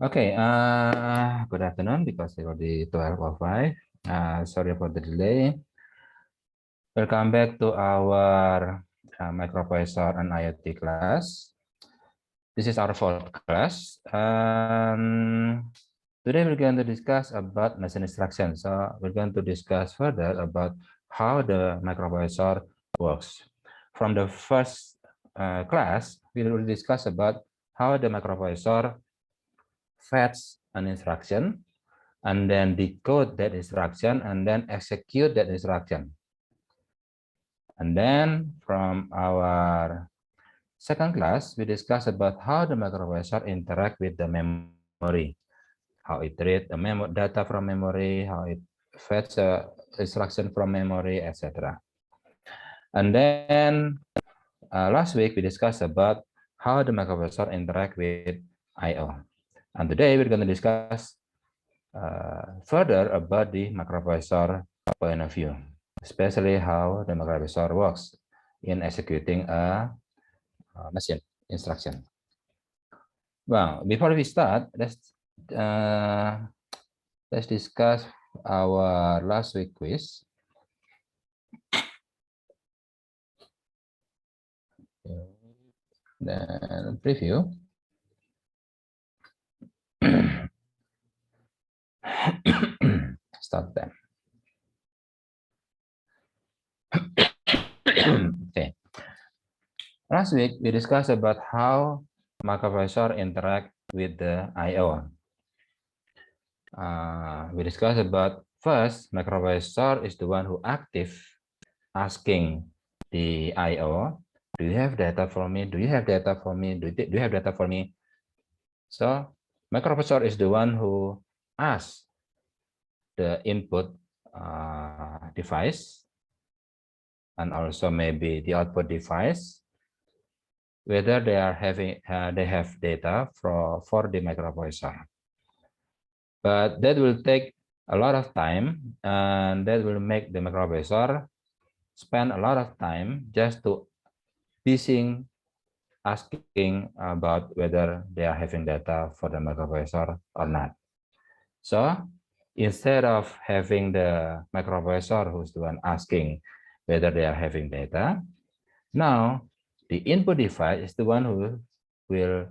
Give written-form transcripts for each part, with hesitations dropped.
Okay, good afternoon because it's already 12:05. Sorry for the delay. Welcome back to our microprocessor and IoT class. This is our fourth class. Today we're going to discuss about machine instruction. So we're going to discuss further about how the microprocessor works. From the first class, we will discuss about how the microprocessor fetch an instruction, and then decode that instruction, and then execute that instruction. And then from our second class, we discuss about how the microprocessor interact with the memory, how it read the data from memory, how it fetch instruction from memory, etc. And then last week, we discussed about how the microprocessor interact with I/O. And today, we're going to discuss further about the microprocessor point of view, especially how the microprocessor works in executing a machine instruction. Well, before we start, let's discuss our last week quiz. Then preview. Start them. Okay. Last week we discussed about how microprocessor interact with the I/O. We discussed about first, microprocessor is the one who active asking the I/O, do you have data for me? Do you have data for me? Do you have data for me? So microprocessor is the one who asks the input device and also maybe the output device whether they are having they have data for the microprocessor. But that will take a lot of time, and that will make the microprocessor spend a lot of time just to asking about whether they are having data for the microprocessor or not. So instead of having the microprocessor who's the one asking whether they are having data, now the input device is the one who will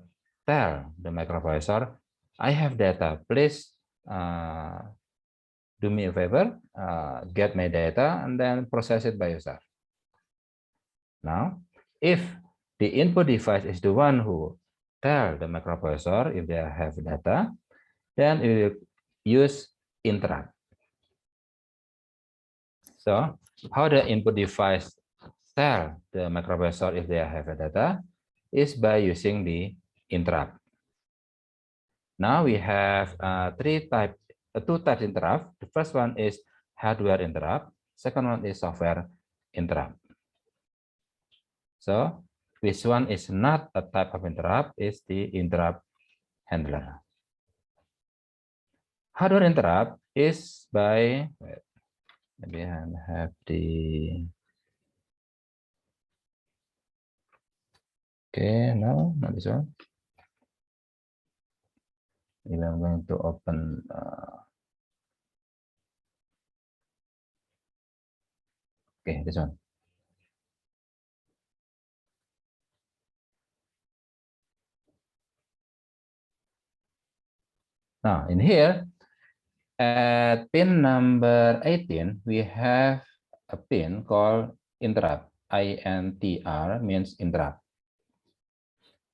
tell the microprocessor, I have data, please do me a favor, get my data and then process it by yourself. Now, if the input device is the one who tell the microprocessor if they have data, then it will use interrupt. So how the input device tell the microprocessor if they have data is by using the interrupt. Now we have two types interrupt. The first one is hardware interrupt. Second one is software interrupt. So which one is not a type of interrupt is the interrupt handler. Hardware interrupt is by, maybe I have the, okay, no, not this one. Maybe I'm going to open, okay, this one. Now in here, at pin number 18, we have a pin called interrupt. INTR means interrupt.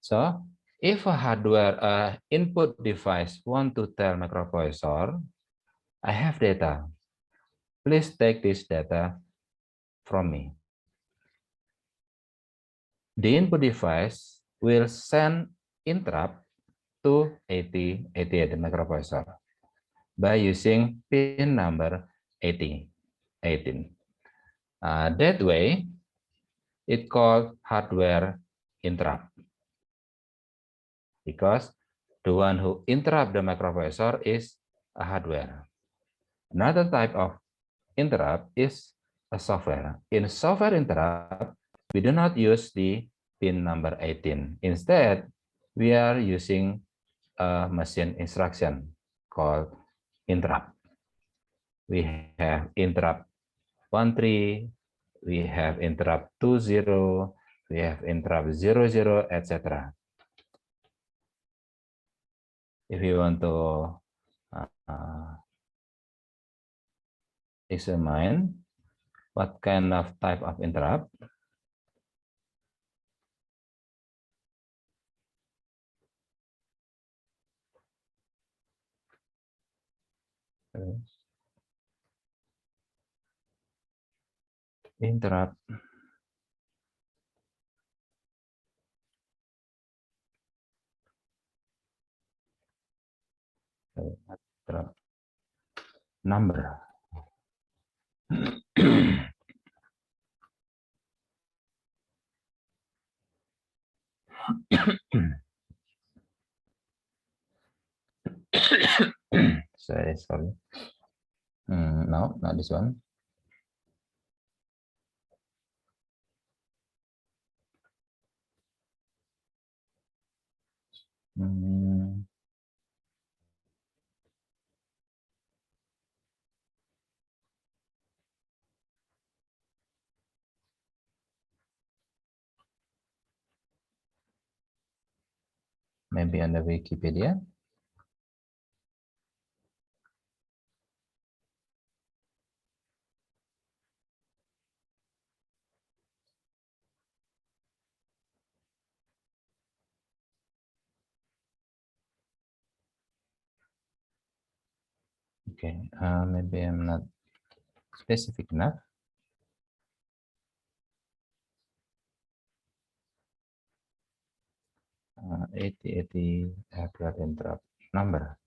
So if a hardware input device want to tell microprocessor, I have data, please take this data from me. The input device will send interrupt to 80 the microprocessor by using pin number 18. That way, it called hardware interrupt because the one who interrupt the microprocessor is a hardware. Another type of interrupt is a software. In software interrupt, we do not use the pin number 18. Instead, we are using a machine instruction called interrupt. We have interrupt 13, we have interrupt 20, we have interrupt 00, etc. If you want to examine what kind of type of interrupt, interrupt number. Sorry. No, not this one. Maybe on the Wikipedia. Okay, maybe I'm not specific enough. 80 blood interrupt number.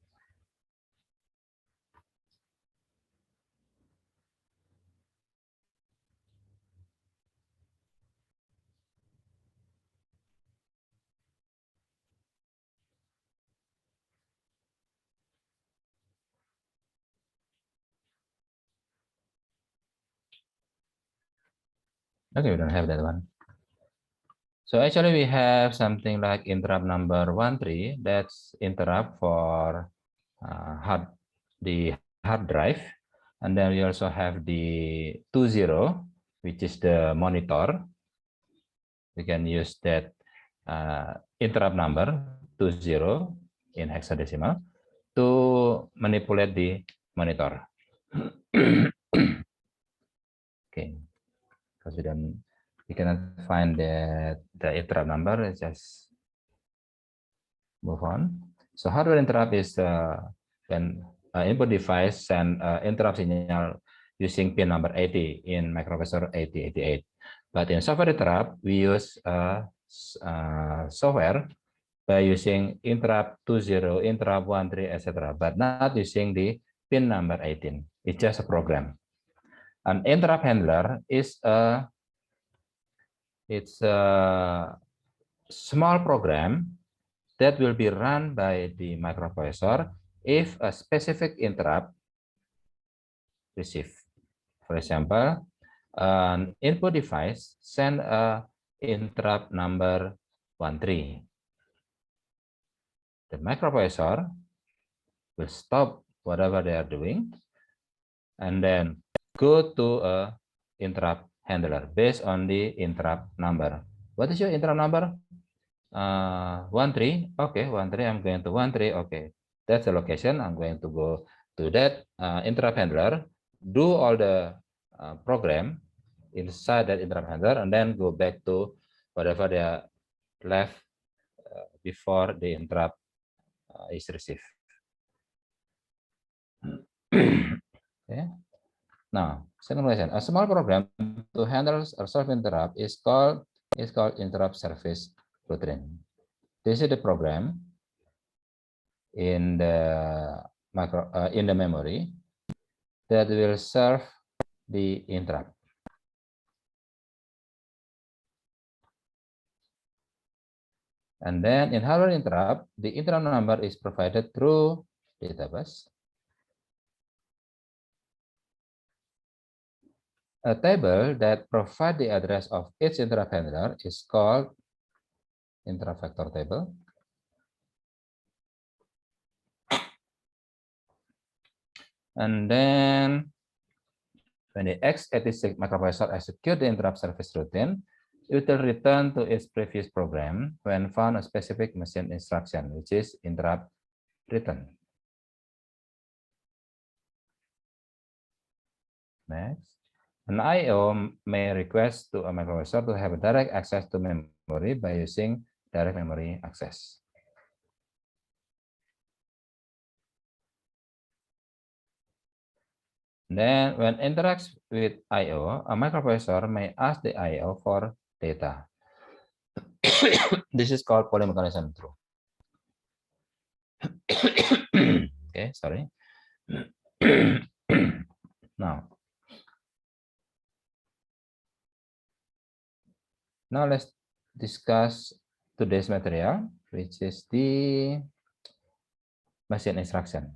Okay, we don't have that one. So actually we have something like interrupt number 13. That's interrupt for the hard drive. And then we also have the 20, which is the monitor. We can use that interrupt number 20 in hexadecimal to manipulate the monitor. Okay, because we cannot find the interrupt number. Let's just move on. So hardware interrupt is when input device send interrupt signal using pin number 80 in microprocessor 8088. But in software interrupt, we use software by using interrupt 20, interrupt 13, etc. But not using the pin number 18. It's just a program. An interrupt handler is a small program that will be run by the microprocessor if a specific interrupt received. For example, an input device send a interrupt number 13. The microprocessor will stop whatever they are doing and then go to a interrupt handler based on the interrupt number. What is your interrupt number? 13. Okay, 13. I'm going to 13. Okay, that's the location. I'm going to go to that interrupt handler, do all the program inside that interrupt handler, and then go back to whatever they are left before the interrupt is received. Okay. Now, second question: a small program to handle or solve interrupt is called interrupt service routine. This is the program in the memory that will serve the interrupt. And then in hardware interrupt, the interrupt number is provided through data bus. A table that provides the address of each interrupt handler is called interrupt vector table. And then when the x86 microprocessor execute the interrupt service routine, it will return to its previous program when found a specific machine instruction, which is interrupt return. Next, an I/O may request to a microprocessor to have direct access to memory by using direct memory access. Then, when interacts with I/O, a microprocessor may ask the I/O for data. This is called polymechanism through. Okay, sorry. Now let's discuss today's material, which is the machine instruction.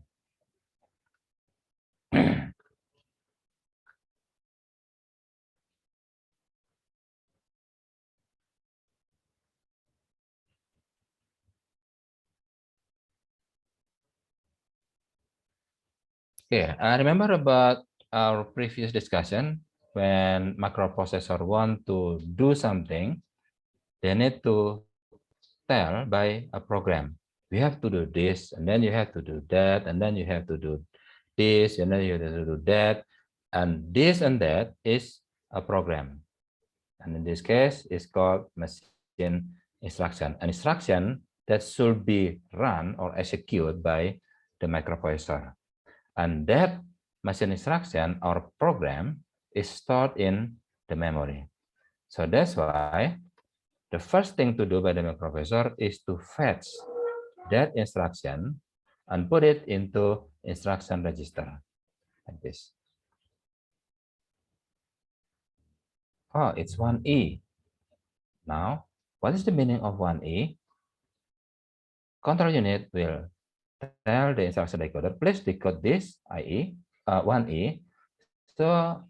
Okay, I remember about our previous discussion when microprocessor want to do something, they need to tell by a program. We have to do this, and then you have to do that, and then you have to do this, and then you have to do that, and this and that is a program. And in this case, it's called machine instruction. An instruction that should be run or executed by the microprocessor. And that machine instruction or program is stored in the memory. So that's why the first thing to do by the microprocessor is to fetch that instruction and put it into instruction register like this. Oh, it's 1E. Now, what is the meaning of 1E? Control unit will tell the instruction decoder, please decode this IE, 1E, so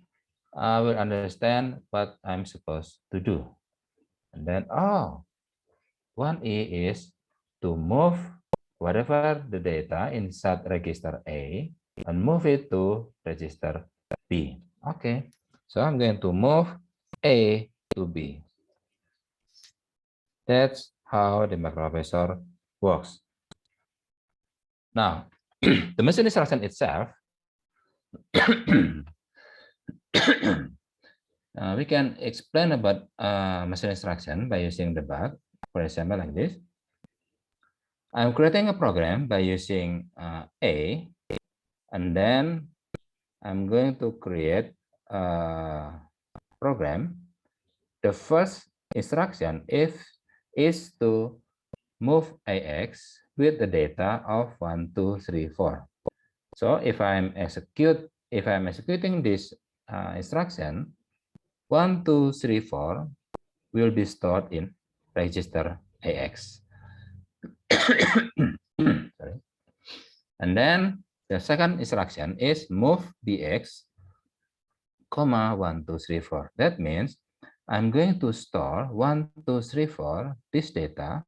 I will understand what I'm supposed to do. And then, oh, 1E is to move whatever the data inside register A and move it to register B. Okay, so I'm going to move A to B. That's how the microprocessor works. Now, the machine instruction itself, we can explain about machine instruction by using debug. For example, like this. I'm creating a program by using A, and then I'm going to create a program. The first instruction is to move AX with the data of 1, 2, 3, 4. So if I'm executing this instruction, 1, 2, 3, 4 will be stored in register AX. Sorry. And then the second instruction is move BX, 1, 2, 3, 4. That means I'm going to store 1, 2, 3, 4 this data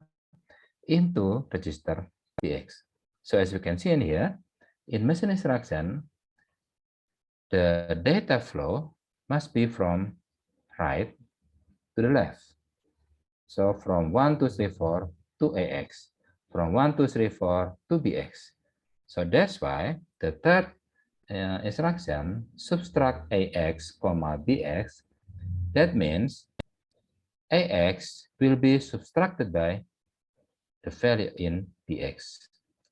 into register BX. So as you can see in here, in machine instruction, the data flow must be from right to the left. So from 1, 2, 3, 4 to AX, from 1, 2, 3, 4 to BX. So that's why the third instruction, subtract AX, BX, that means AX will be subtracted by the value in BX.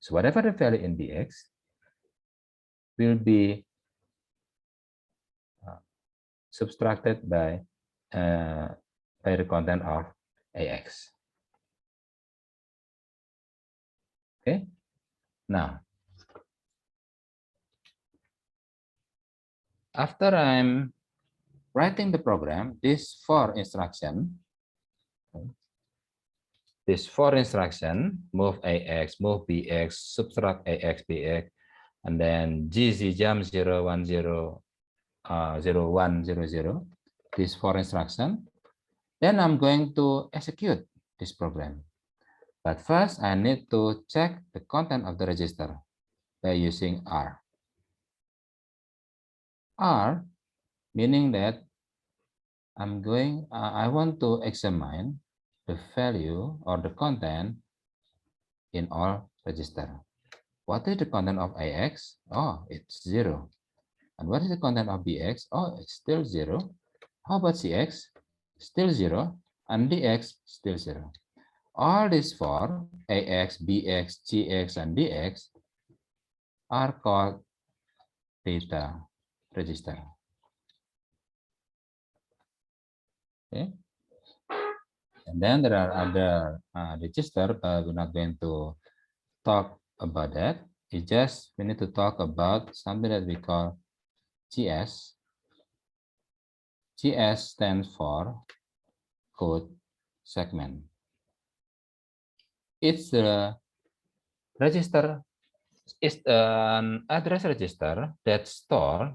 So whatever the value in BX will be subtracted by the content of AX. Okay. Now, after I'm writing the program, this for instruction, move AX, move BX, subtract AX, BX, and then GZ jump 0, 1, 0, 0, 1, 0, 0, this for instruction. Then I'm going to execute this program. But first, I need to check the content of the register by using R. are, meaning that I want to examine the value or the content in all register. What is the content of AX? Oh, it's 0. And what is the content of BX? Oh, it's still 0. How about CX? Still 0. And DX, still 0. All these four, AX, BX, GX, and DX, are called data register. Okay. And then there are other register, but we're not going to talk about that. We need to talk about something that we call GS. GS stands for code segment. It's the register is an address register that store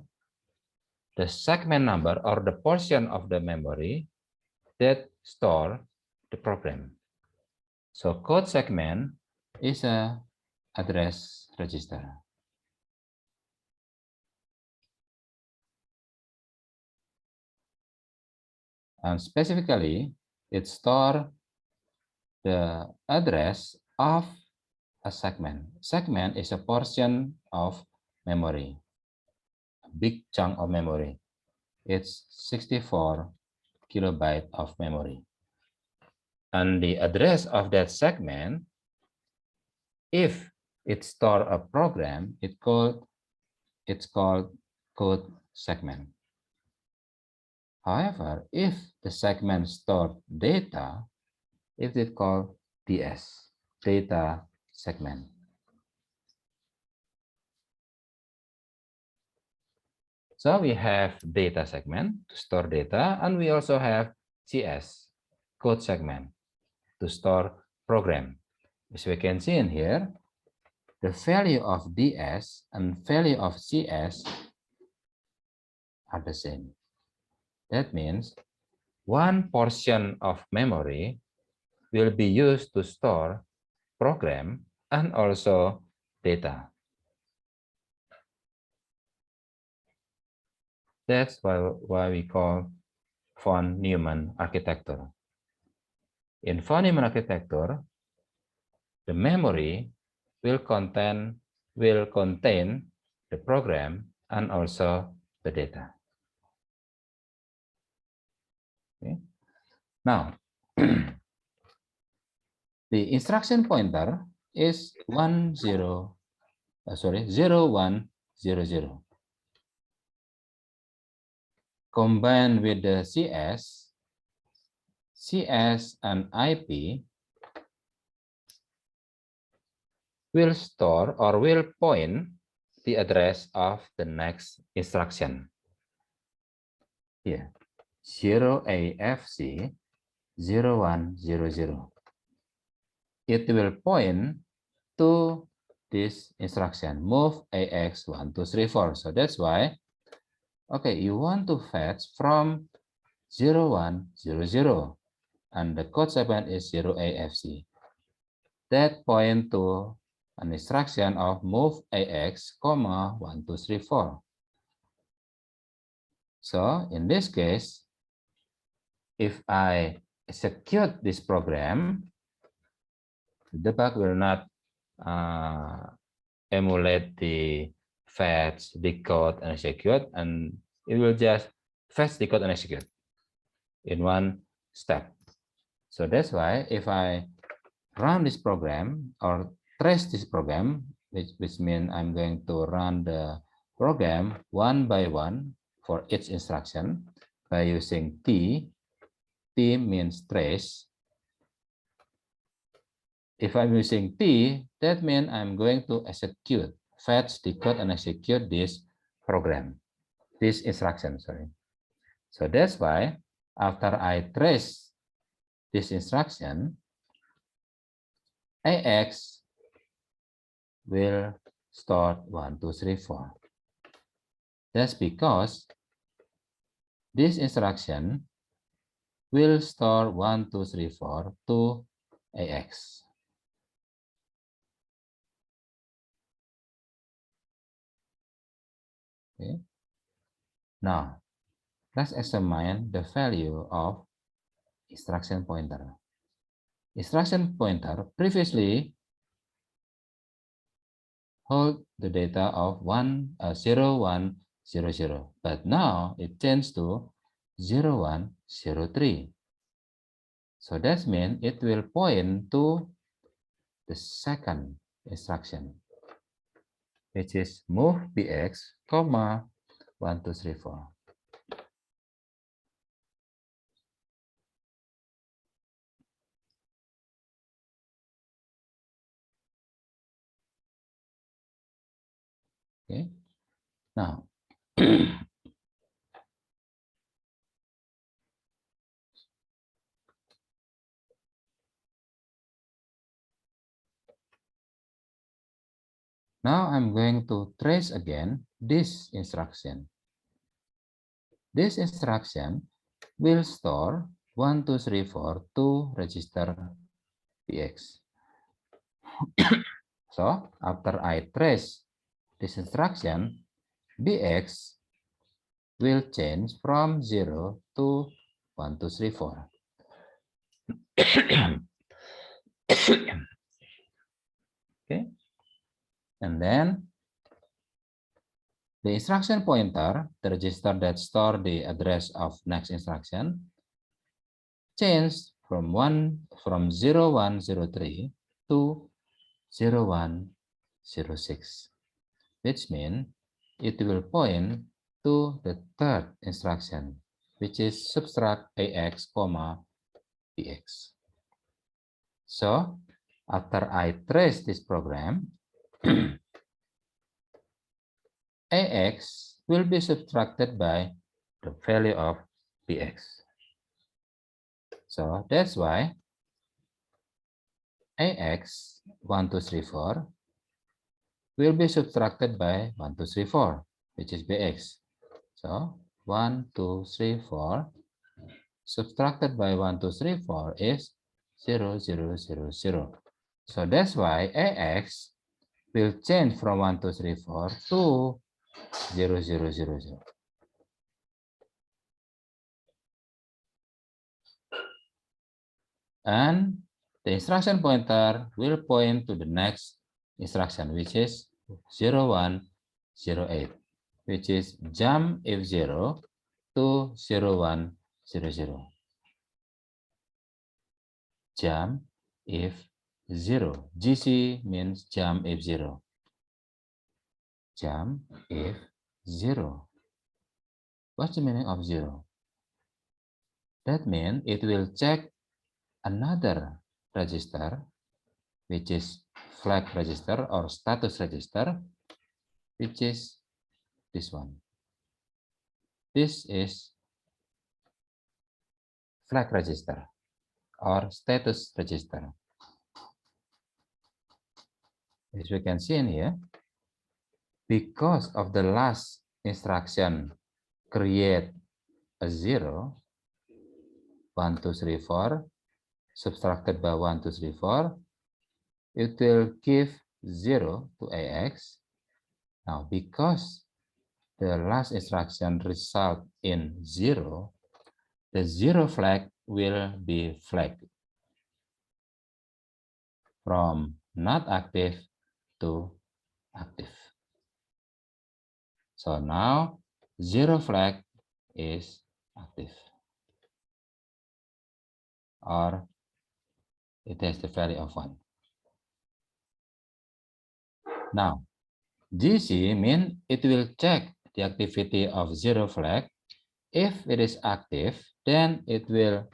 the segment number or the portion of the memory that store the program. So code segment is a address register. And specifically, it stores the address of a segment. Segment is a portion of memory, a big chunk of memory. It's 64 kilobyte of memory. And the address of that segment, if it store a program, it's called code segment. However, if the segment store data, it is called DS, data segment. So we have data segment to store data, and we also have CS, code segment, to store program. As we can see in here, the value of DS and value of CS are the same. That means one portion of memory will be used to store program and also data. That's why we call von Neumann architecture. In von Neumann architecture, the memory will contain the program and also the data. Okay. Now, the instruction pointer is 0100. Combined with the CS and IP will store or will point the address of the next instruction. Here, 0AFC 0100. It will point to this instruction, move AX 1, 2, 3, 4. So that's why, okay, you want to fetch from 0100, and the code segment is 0AFC. That point to an instruction of move AX, 1, 2, 3, 4. So in this case, if I execute this program, the debug will not emulate the fetch, decode, and execute, and it will just fetch, decode, and execute in one step. So that's why if I run this program or trace this program, which means I'm going to run the program one by one for each instruction by using T. T means trace. If I'm using T, that means I'm going to execute, fetch, decode, and execute this program, this instruction, sorry. So that's why after I trace this instruction, AX will start 1, 2, 3, 4. That's because this instruction will store 1, 2, 3, 4 to AX. Okay. Now, let's examine the value of instruction pointer. Instruction pointer previously hold the data of 0, 1, 0, 0, but now it changed to 0, 1, 0, 3. So that means it will point to the second instruction, which is move bx, 1, 2, 3, 4. Okay. Now, now I'm going to trace again this instruction. This instruction will store 1, 2, 3, 4 to register bx. So after I trace this instruction, bx will change from 0 to 1, 2, 3, 4. Okay, and then the instruction pointer, the register that store the address of next instruction, changed from 0, 1, 0, 3 to 0, 1, 0, 6, which means it will point to the third instruction, which is subtract ax, bx. So after I trace this program, ax will be subtracted by the value of bx. So that's why ax 1, 2, 3, 4 will be subtracted by 1, 2, 3, 4, which is bx. So 1, 2, 3, 4 subtracted by 1, 2, 3, 4 is 0, 0, 0, 0. So that's why ax will change from 1, 2, 3, 4 to 0, 0, 0, 0. And the instruction pointer will point to the next instruction, which is 0, 1, 0, 8, which is jump F0 to 0, 1, 0, 0. Jump F0. GC means jump F0. Jump F0. What's the meaning of 0? That means it will check another register, which is flag register or status register, which is this one. This is flag register or status register. As we can see in here, because of the last instruction create a 0, 1, 2, 3, 4, subtracted by 1, 2, 3, 4, it will give 0 to AX. Now, because the last instruction result in 0, the 0 flag will be flagged from not active to active. So now 0 flag is active, or it has the value of 1. Now GC means it will check the activity of 0 flag. If it is active, then it will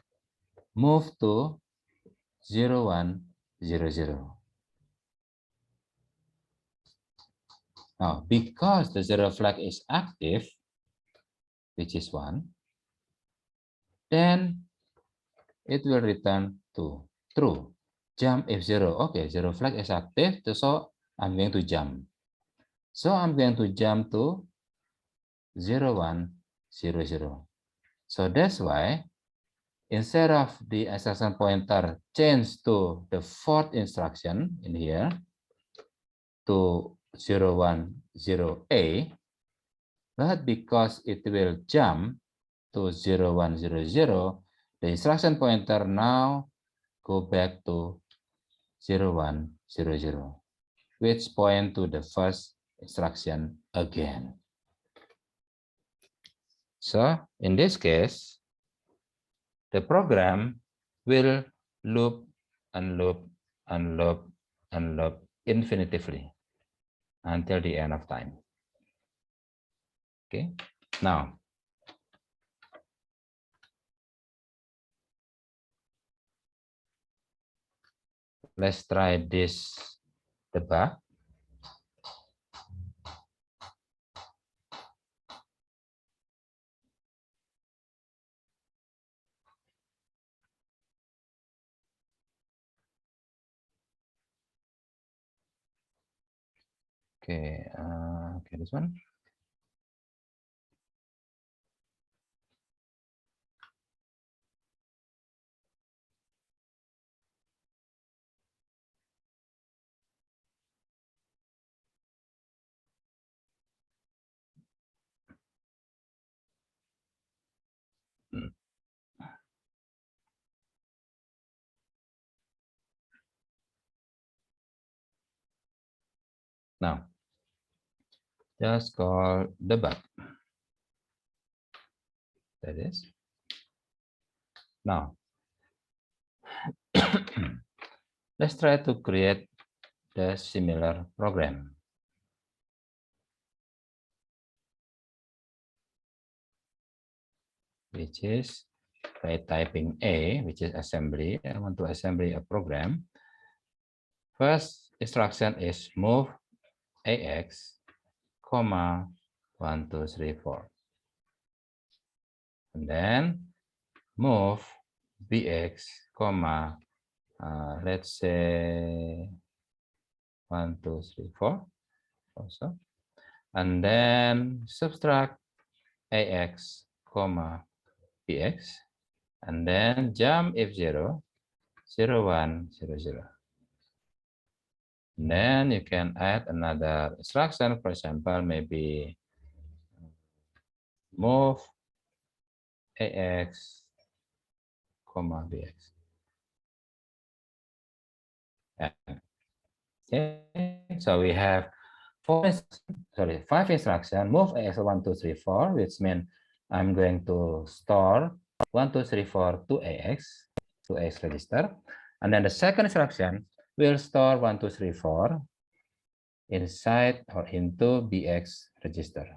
move to 0, 1, 0, 0. Now, because the 0 flag is active, which is 1, then it will return to true. Jump F0. Okay, 0 flag is active, so I'm going to jump. So I'm going to jump to 0, 1, 0, 0. So that's why instead of the instruction pointer change to the fourth instruction in here to 0, 1, 0A, But because it will jump to 0100, the instruction pointer now go back to 0100, which point to the first instruction again. So in this case, the program will loop and loop and loop and loop infinitively until the end of time. Okay, now let's try this debug. Okay, okay, this one. Now, just call debug. That is. Now, let's try to create the similar program. Which is by typing A, which is assembly. I want to assembly a program. First instruction is move AX, comma 1, 2, 3, 4. And then move BX, comma, let's say 1, 2, 3, 4. Also. And then subtract AX, comma, BX. And then jump F0, 0, 1, 0, 0. And then you can add another instruction, for example, maybe move AX, comma BX. Okay, so we have 5 instructions. Move AX 1, 2, 3, 4, which means I'm going to store 1, 2, 3, 4 to AX register. And then the second instruction will store 1, 2, 3, 4 inside or into BX register.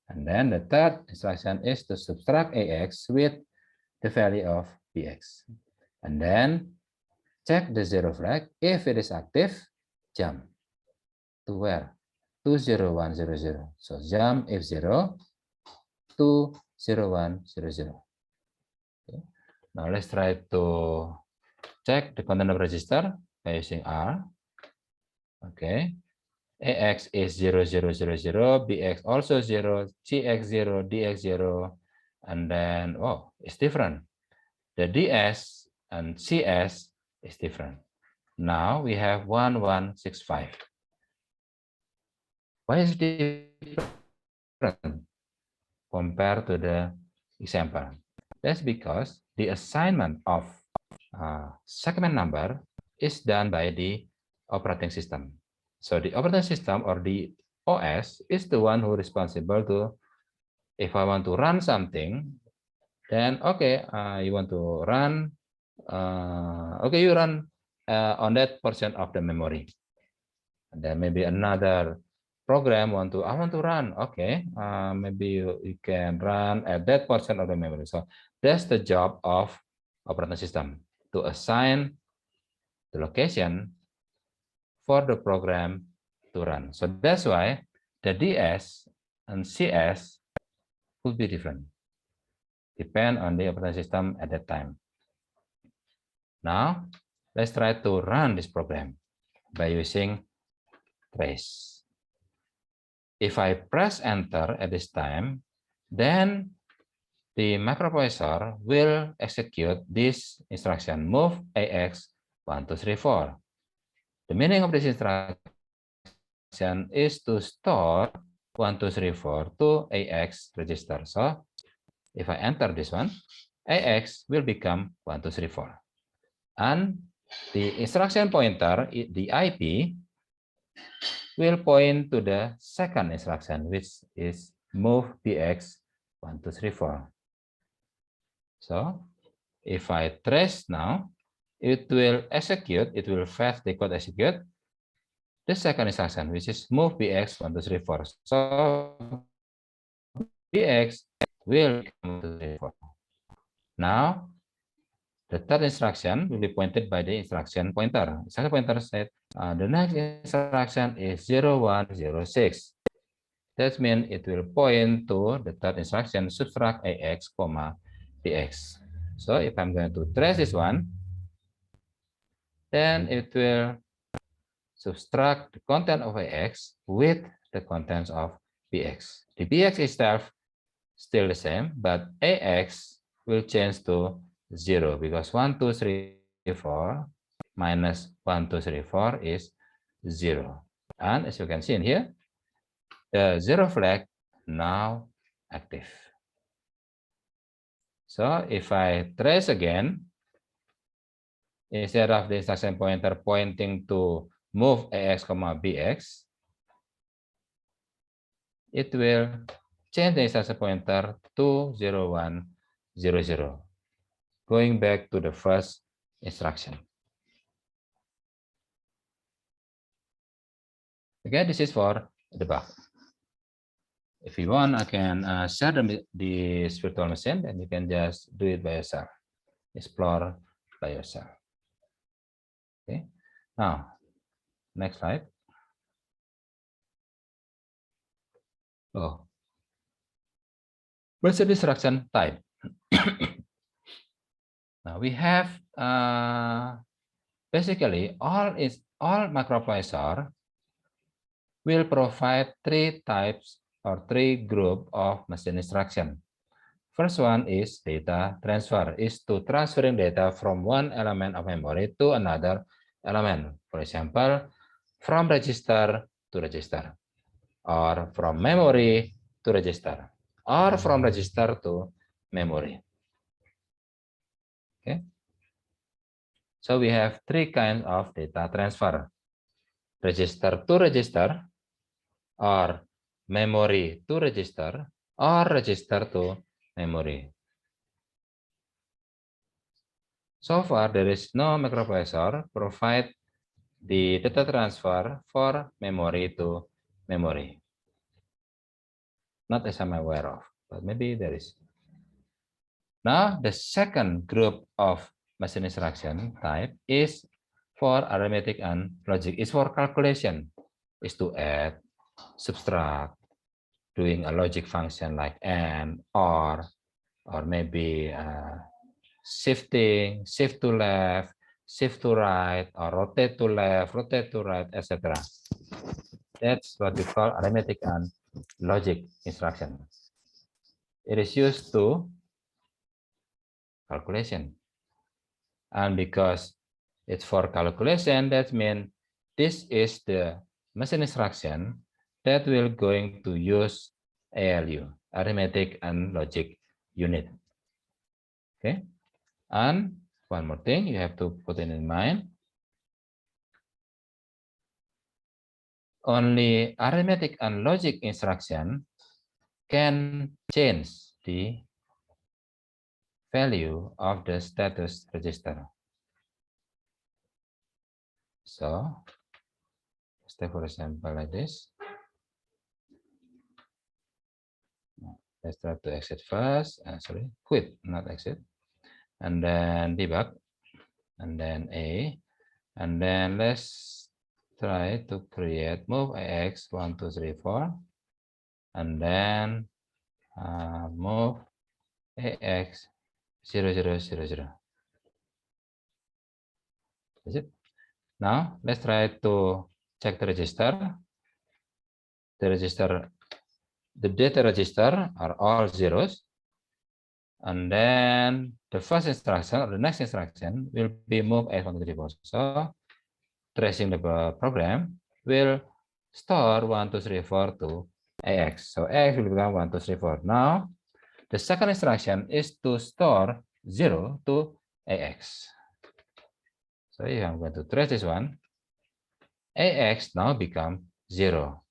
And then the third instruction is to subtract AX with the value of BX. And then check the 0 flag. If it is active, jump to where? To 0, 1, 0, 0. So jump F0 to 0, 1, 0, 0. Okay. Now let's try to check the content of register by using R. Okay. AX is 0, 0, 0, 0, BX also 0, CX 0, DX 0, and then, oh, it's different. The DS and CS is different. Now we have 1165. Why is it different compared to the example? That's because the assignment of segment number is done by the operating system. So the operating system or the OS is the one who is responsible to, if I want to run something, then okay, you want to run, okay, you run on that portion of the memory. And then maybe another program I want to run, okay, maybe you can run at that portion of the memory. So that's the job of operating system, to assign the location for the program to run. So that's why the DS and CS could be different, depend on the operating system at that time. Now, let's try to run this program by using trace. If I press enter at this time, then the microprocessor will execute this instruction, move AX 1, 2, 3, 4. The meaning of this instruction is to store 1, 2, 3, 4 to AX register. So if I enter this one, AX will become 1, 2, 3, 4. And the instruction pointer, the IP, will point to the second instruction, which is move BX 1, 2, 3, 4. So if I trace now, it will execute, it will fetch the code execute the second instruction, which is move BX 1, 2, 3, 4. So BX will come to 3, 4. Now the third instruction will be pointed by the instruction pointer. Instruction pointer said the next instruction is 0, 1, 0, 6. That means it will point to the third instruction, subtract AX, BX. So if I'm going to trace this one, then it will subtract the content of AX with the contents of BX. The BX itself still the same, but AX will change to 0 because 1, 2, 3, 4 minus 1, 2, 3, 4 is 0. And as you can see in here, the 0 flag now active. So if I trace again, instead of the instruction pointer pointing to move AX, BX, it will change the instruction pointer to 0, 1, 0, 0, going back to the first instruction. Okay, this is for the bug. If you want, I can share the virtual machine, and you can just do it by yourself, explore by yourself. Okay, now next slide. Oh, what's the instruction type? Now we have basically all microprocessor will provide 3 types or 3 group of machine instruction. First one is data transfer, is to transferring data from one element of memory to another element. For example, from register to register, or from memory to register, or from register to memory. Okay. So we have 3 kinds of data transfer: register to register, or memory to register, or register to memory. So far, there is no microprocessor provide the data transfer for memory to memory. Not as I'm aware of, but maybe there is. Now, the second group of machine instruction type is for arithmetic and logic. It's for calculation. Is to add, subtract, doing a logic function like AND, or maybe shifting, shift to left, shift to right, or rotate to left, rotate to right, etc. That's what we call arithmetic and logic instruction. It is used to calculation. And because it's for calculation, that means this is the machine instruction that will going to use ALU, arithmetic and logic unit. Okay. And one more thing you have to put in mind. Only arithmetic and logic instruction can change the value of the status register. So, let's take for example like this. Let's try to exit first. Sorry, quit, not exit. And then debug. And then A. And then let's try to create move AX 1, 2, 3, 4. And then move AX 0, 0, 0, 0. That's it. Now let's try to check the register. The data register are all zeros. And then the first instruction or the next instruction will be move AX 1, 2, 3, 4. So tracing the program will store 1, 2, 3, 4 to AX. So AX will become 1, 2, 3, 4. Now, the second instruction is to store 0 to AX. So if I'm going to trace this one, AX now become 0.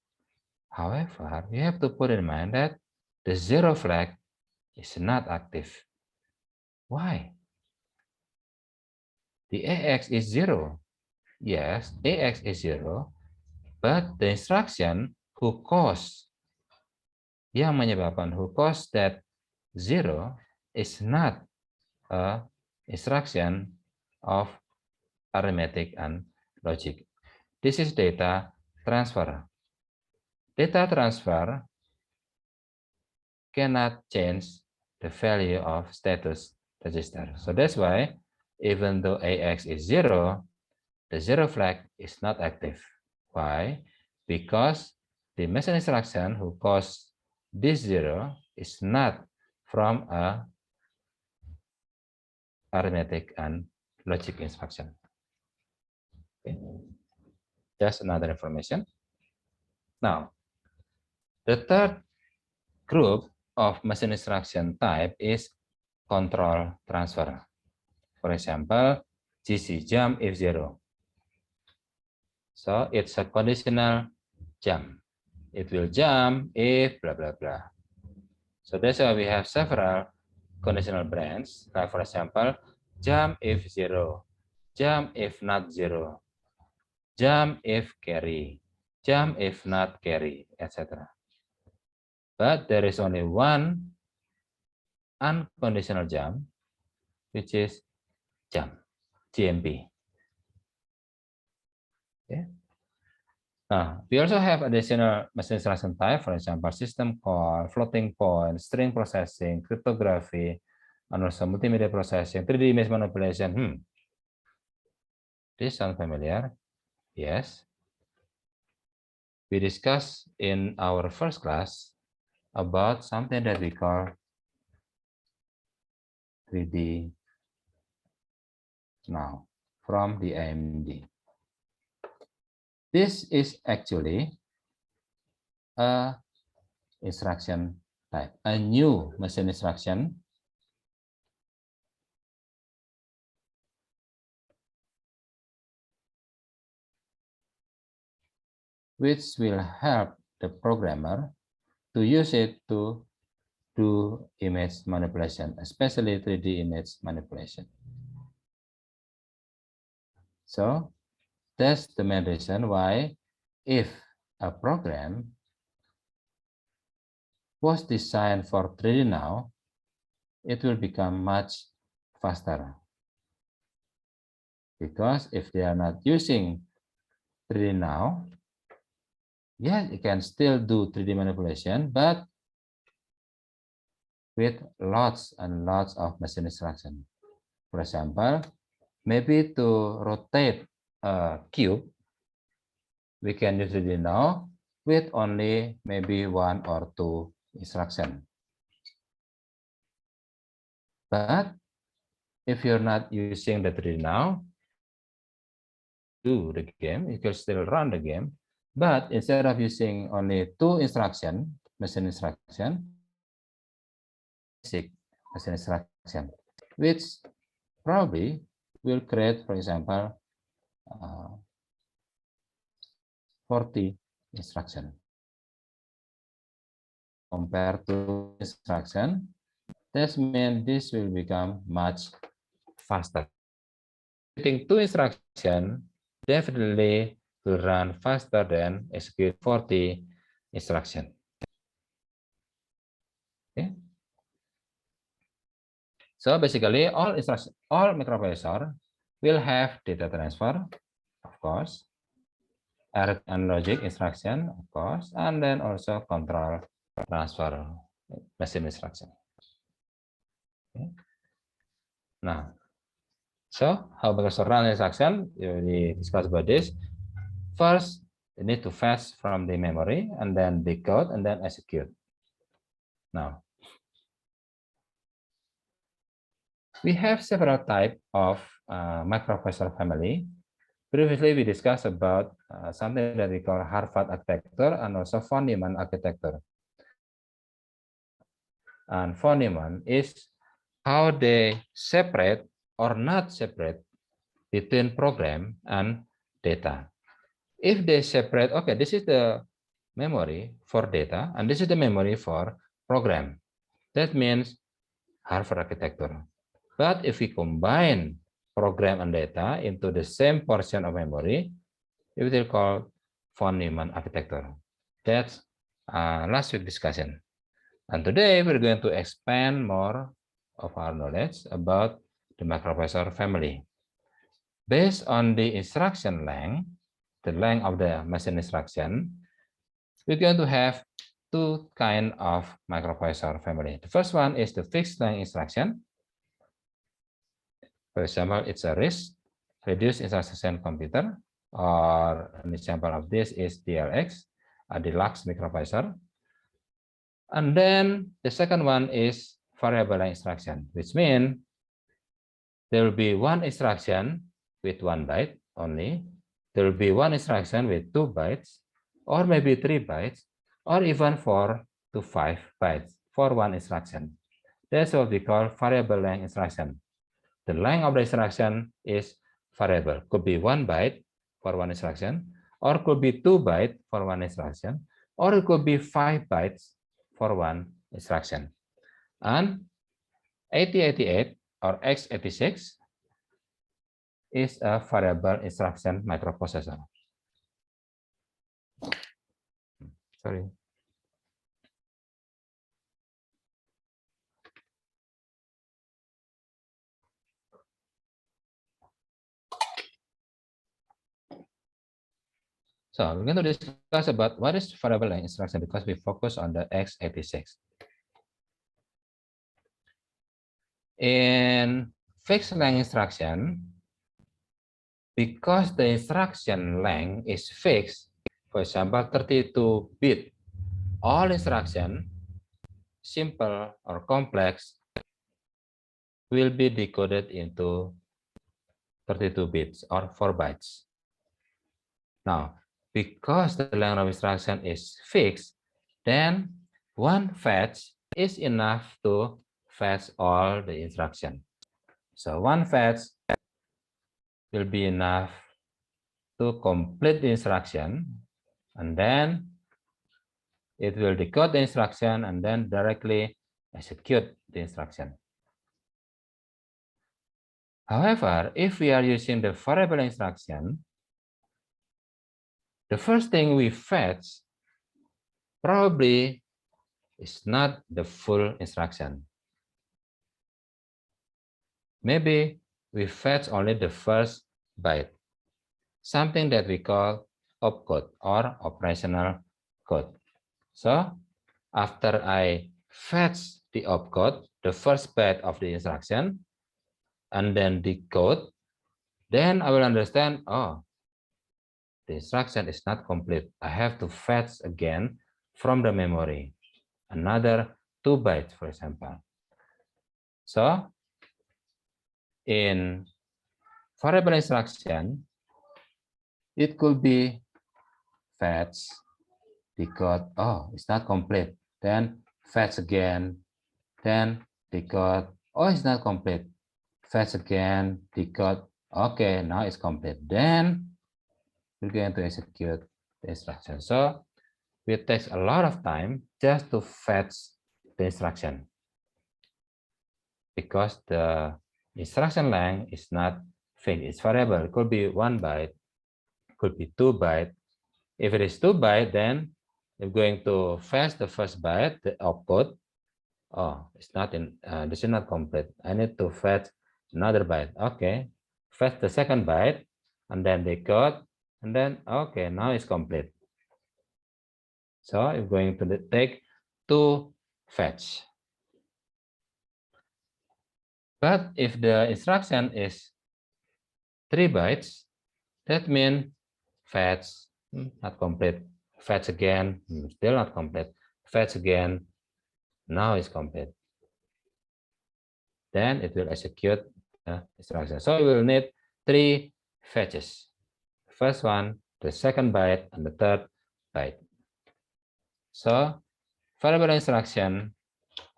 However, you have to put in mind that the 0 flag is not active. Why? The AX is 0. Yes, AX is 0, but the instruction who caused that 0 is not a instruction of arithmetic and logic. This is data transfer. Data transfer cannot change the value of status register. So that's why even though AX is 0, the 0 flag is not active. Why? Because the machine instruction who caused this 0 is not from a arithmetic and logic instruction. Okay. Just another information. Now, the third group of machine instruction type is control transfer. For example, GC, jump if 0. So it's a conditional jump. It will jump if blah, blah, blah. So that's why we have several conditional branch. Like for example, jump if 0, jump if not 0, jump if carry, jump if not carry, etc. But there is only one unconditional jump, which is jump, JMP. Okay. Now, we also have additional machine instruction type, for example, system call, floating point, string processing, cryptography, and also multimedia processing, 3D image manipulation. This sound familiar? Yes. We discussed in our first class about something that we call 3D now from the AMD. This is actually a instruction type, a new machine instruction which will help the programmer to use it to do image manipulation, especially 3D image manipulation. So that's the main reason why if a program was designed for 3D now, it will become much faster. Because if they are not using 3D now, yeah, you can still do 3D manipulation, but with lots and lots of machine instruction. For example, maybe to rotate a cube, we can use 3D now with only maybe 1 or 2 instructions. But if you're not using the 3D now, do the game, you can still run the game. But instead of using only 2 instructions, machine instruction, basic machine instruction, which probably will create, for example, 40 instruction compared to instruction. That means this will become much faster. Using 2 instructions definitely will run faster than execute 40 instructions. Okay. So basically, all microprocessor will have data transfer, of course, arith and logic instruction, of course, and then also control transfer machine instruction. Okay. Now, so how microprocessor run instruction? We discussed about this. First, you need to fetch from the memory and then decode and then execute. Now, we have several types of microprocessor family. Previously, we discussed about something that we call Harvard architecture and also von Neumann architecture. And von Neumann is how they separate or not separate between program and data. If they separate, okay, this is the memory for data, and this is the memory for program. That means Harvard architecture. But if we combine program and data into the same portion of memory, it will call von Neumann architecture. That's last week discussion. And today we're going to expand more of our knowledge about the microprocessor family. Based on the instruction length, the length of the machine instruction, we're going to have two kinds of microprocessor family. The first one is the fixed length instruction. For example, it's a RISC, reduced instruction computer, or an example of this is DLX, a deluxe microprocessor. And then the second one is variable instruction, which means there will be one instruction with 1 byte only. There will be one instruction with 2 bytes, or maybe 3 bytes, or even 4 to 5 bytes for one instruction. That's what we call variable length instruction. The length of the instruction is variable. Could be 1 byte for one instruction, or could be 2 bytes for one instruction, or it could be 5 bytes for one instruction. And 8088 or x86 is a variable instruction microprocessor. Sorry. So we're going to discuss about what is variable length instruction because we focus on the x86. In fixed length instruction, because the instruction length is fixed, for example, 32-bit, all instruction, simple or complex, will be decoded into 32 bits or 4 bytes. Now, because the length of instruction is fixed, then one fetch is enough to fetch all the instruction. So one fetch will be enough to complete the instruction, and then it will decode the instruction and then directly execute the instruction. However, if we are using the variable instruction, the first thing we fetch probably is not the full instruction. Maybe we fetch only the first byte, something that we call opcode or operational code. So after I fetch the opcode, the first byte of the instruction, and then decode, then I will understand, oh, the instruction is not complete. I have to fetch again from the memory, another 2 bytes, for example. So in variable instruction, it could be fetch, decode, oh, it's not complete. Then fetch again, then decode, oh, it's not complete. Fetch again, decode, okay, now it's complete. Then we're going to execute the instruction. So it takes a lot of time just to fetch the instruction because the instruction length is not fixed, it's variable. It could be 1 byte, could be 2 byte. If it is 2 byte, then you're going to fetch the first byte, the opcode. Oh, it's not in, this is not complete. I need to fetch another byte. Okay, fetch the second byte and then decode, and then okay, now it's complete. So I'm going to take 2 fetch. But if the instruction is 3 bytes, that means fetch not complete. Fetch again, still not complete. Fetch again, now it's complete. Then it will execute the instruction. So we will need 3 fetches. first one, the second byte, and the third byte. So variable instruction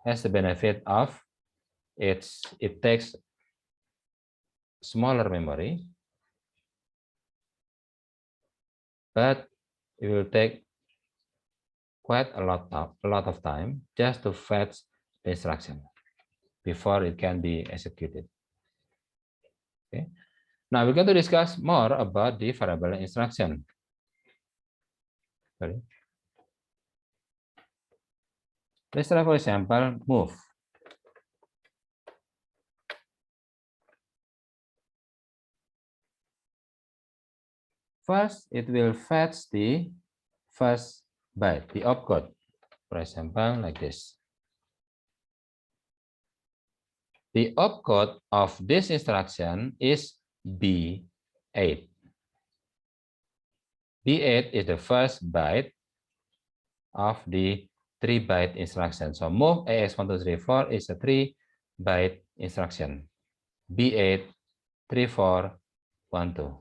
has the benefit of it takes smaller memory, but it will take quite a lot of time just to fetch the instruction before it can be executed. Okay. Now we're going to discuss more about the variable instruction. Sorry. Let's try, for example, move. First, it will fetch the first byte, the opcode. For example, like this. The opcode of this instruction is B8. B8 is the first byte of the 3-byte instruction. So move AX1234 is a 3-byte instruction. B8 3412.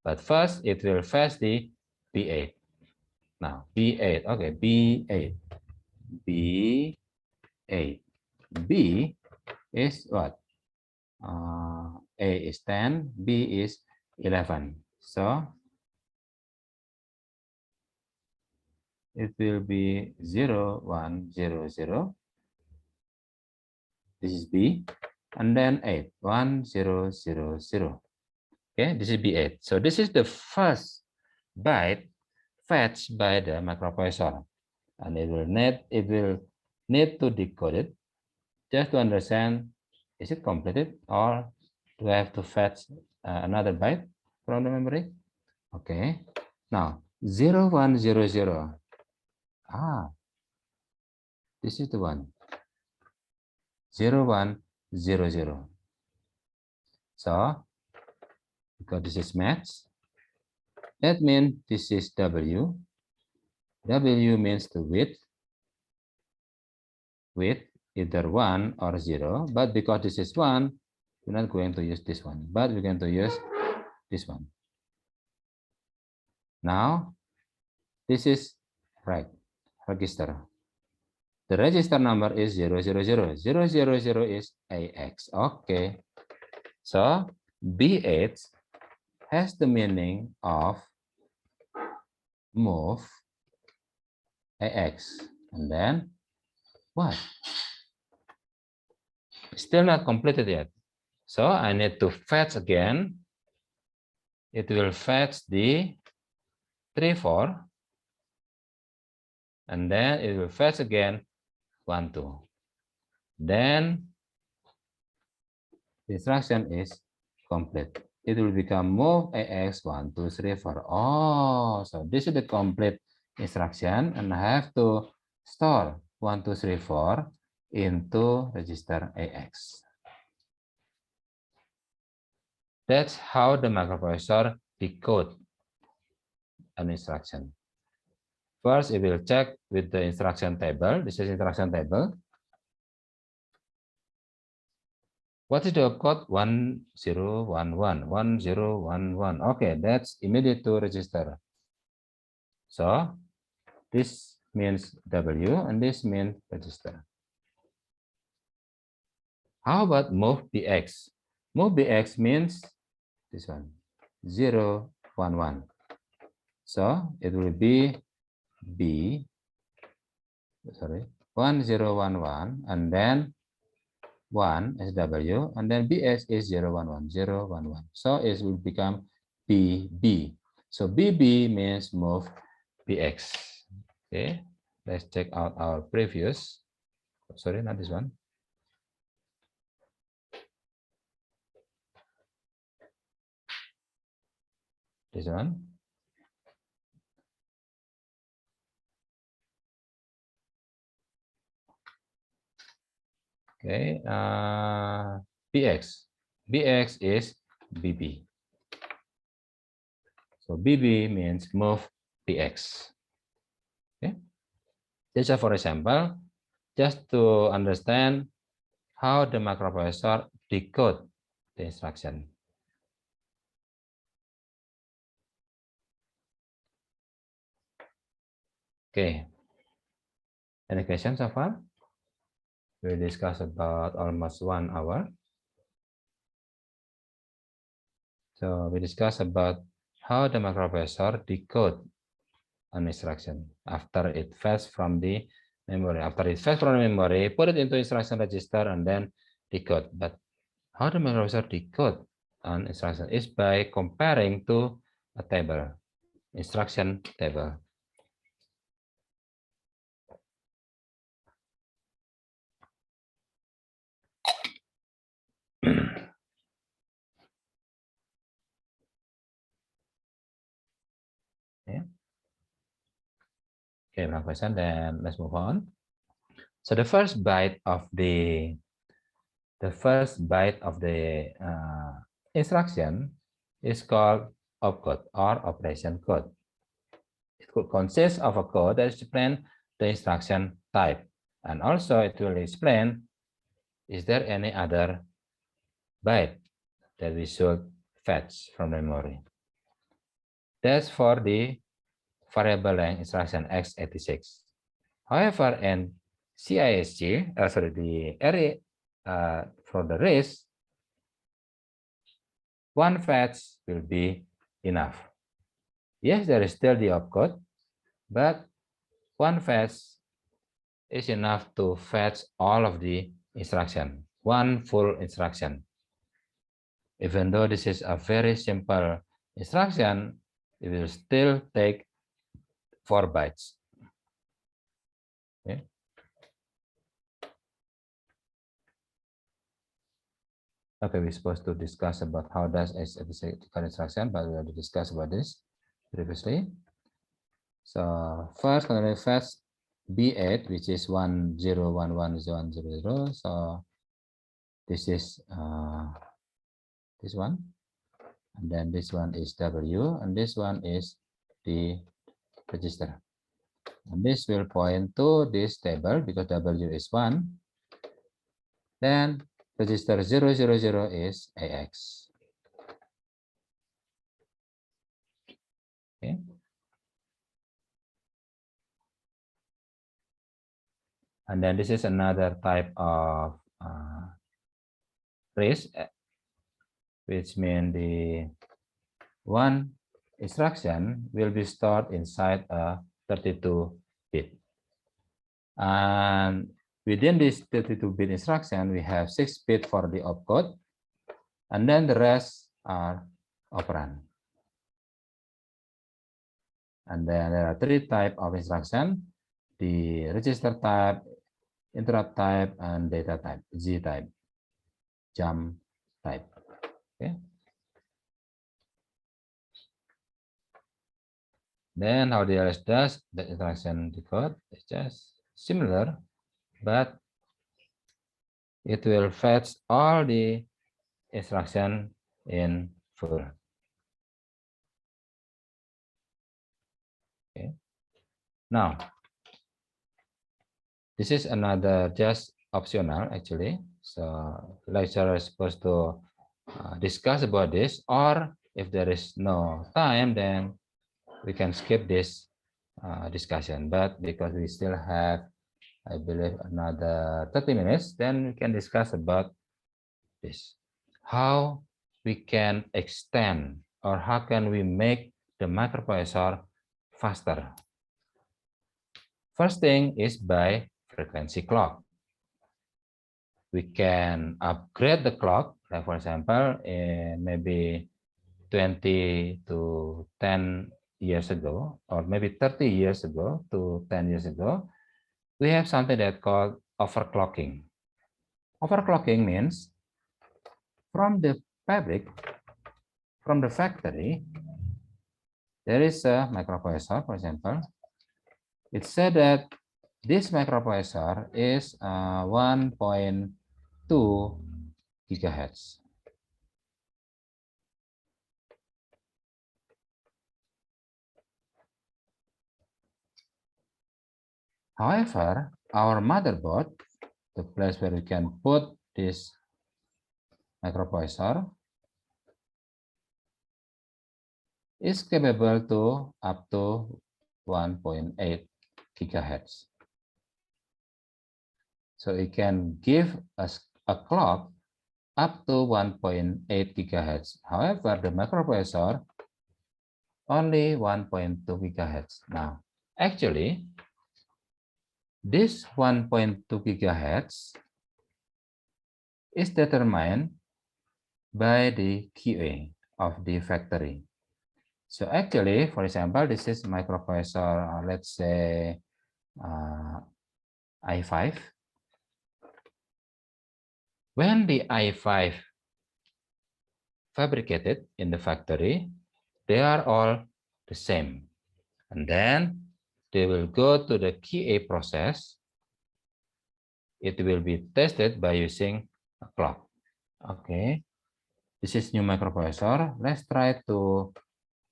But first it will fetch the B8. Now B8, okay, B8. B8. B is what? A is 10, B is 11. So it will be 0, 1, 0, 0. This is B. And then 8, 1, 0, 0, 0. Okay, this is B8. So this is the first byte fetched by the microprocessor. And it will need to decode it just to understand, is it completed or do I have to fetch another byte from the memory? Okay. Now 0, 1, 0, 0. This is the one. 0, 1, 0, 0. So because this is match, that means this is W. W means the width either 1 or 0, but because this is 1, we're not going to use this one, but we're going to use this one. Now, this is right register. The register number is 000. 000 is AX. Okay. So B8 has the meaning of move AX. And then what? Still not completed yet. So I need to fetch again. It will fetch the 3, 4. And then it will fetch again 1, 2. Then the instruction is complete. It will become move AX 1, 2, 3, 4. Oh, so this is the complete instruction, and I have to store 1, 2, 3, 4 into register AX. That's how the microprocessor decode an instruction. First, it will check with the instruction table. This is instruction table. What is the opcode? 1011. 1011. Okay, that's immediate to register. So this means W and this means register. How about move BX? Move BX means this one, 0, 1, 1. So it will be B, 1, 0, 1, 1, and then 1 is W, and then BX is 0, 1, 1, 0, 1, 1. So it will become BB. So BB means move BX. Okay, let's check out our previous. Sorry, not this one. This one. Okay, BX. BX is BB. So BB means move BX. Okay. Just for example, just to understand how the microprocessor decode the instruction. Okay. Any questions so far? We discussed about almost 1 hour. So we discussed about how the microprocessor decode an instruction after it fetched from the memory. After it fetched from the memory, put it into instruction register and then decode. But how the microprocessor decode an instruction is by comparing to a table, instruction table. Yeah. Okay, one question, then let's move on. So the first byte of the instruction is called opcode or operation code. It could consist of a code that explains the instruction type, and also it will explain is there any other byte that we should fetch from memory. That's for the variable length instruction x86. However, in CISC, sorry, the array for the RISC, one fetch will be enough. Yes, there is still the opcode, but one fetch is enough to fetch all of the instruction, one full instruction. Even though this is a very simple instruction, it will still take 4 bytes. Okay. Okay, we're supposed to discuss about how does x86 decode instruction, but we already discussed about this previously. So first, I'm going to fetch B8, which is 10110100. So this is this one, and then this one is W, and this one is the register. And this will point to this table because W is 1. Then register 000 is AX. Okay. And then this is another type of RISC, which means the one instruction will be stored inside a 32-bit. And within this 32-bit instruction, we have 6 bits for the opcode, and then the rest are operand. And then there are 3 types of instruction: the register type, interrupt type, and data type, G type, jump type. Okay. Then how the LS does the instruction decode is just similar, but it will fetch all the instruction in full. Okay. Now, this is another just optional actually. So lecturer is supposed to discuss about this, or if there is no time, then we can skip this discussion. But because we still have, I believe, another 30 minutes, then we can discuss about this. How we can extend, or how can we make the microprocessor faster? First thing is by frequency clock. We can upgrade the clock, like for example, maybe 20 to 10 years ago, or maybe 30 years ago to 10 years ago, we have something that called overclocking. Overclocking means from the fabric, from the factory, there is a microprocessor, for example. It said that this microprocessor is 1.2 gigahertz. However, our motherboard, the place where we can put this microprocessor, is capable to up to 1.8 gigahertz. So it can give us a clock up to 1.8 gigahertz. However, the microprocessor only 1.2 gigahertz. Now, actually, this 1.2 gigahertz is determined by the QA of the factory. So actually, for example, this is microprocessor, let's say i5. When the i5 fabricated in the factory, they are all the same. And then they will go to the QA process. It will be tested by using a clock. Okay, this is new microprocessor. Let's try to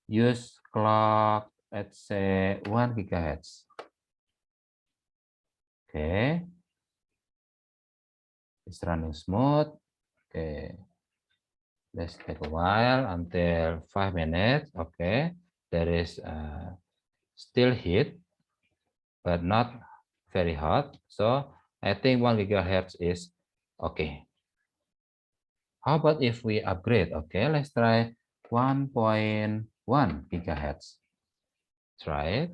use clock, let's say 1 gigahertz. Okay, it's running smooth. Okay, let's take a while until 5 minutes. Okay, there is still heat, but not very hot. So I think 1 gigahertz is okay. How about if we upgrade? Okay, let's try 1.1 gigahertz. Try it,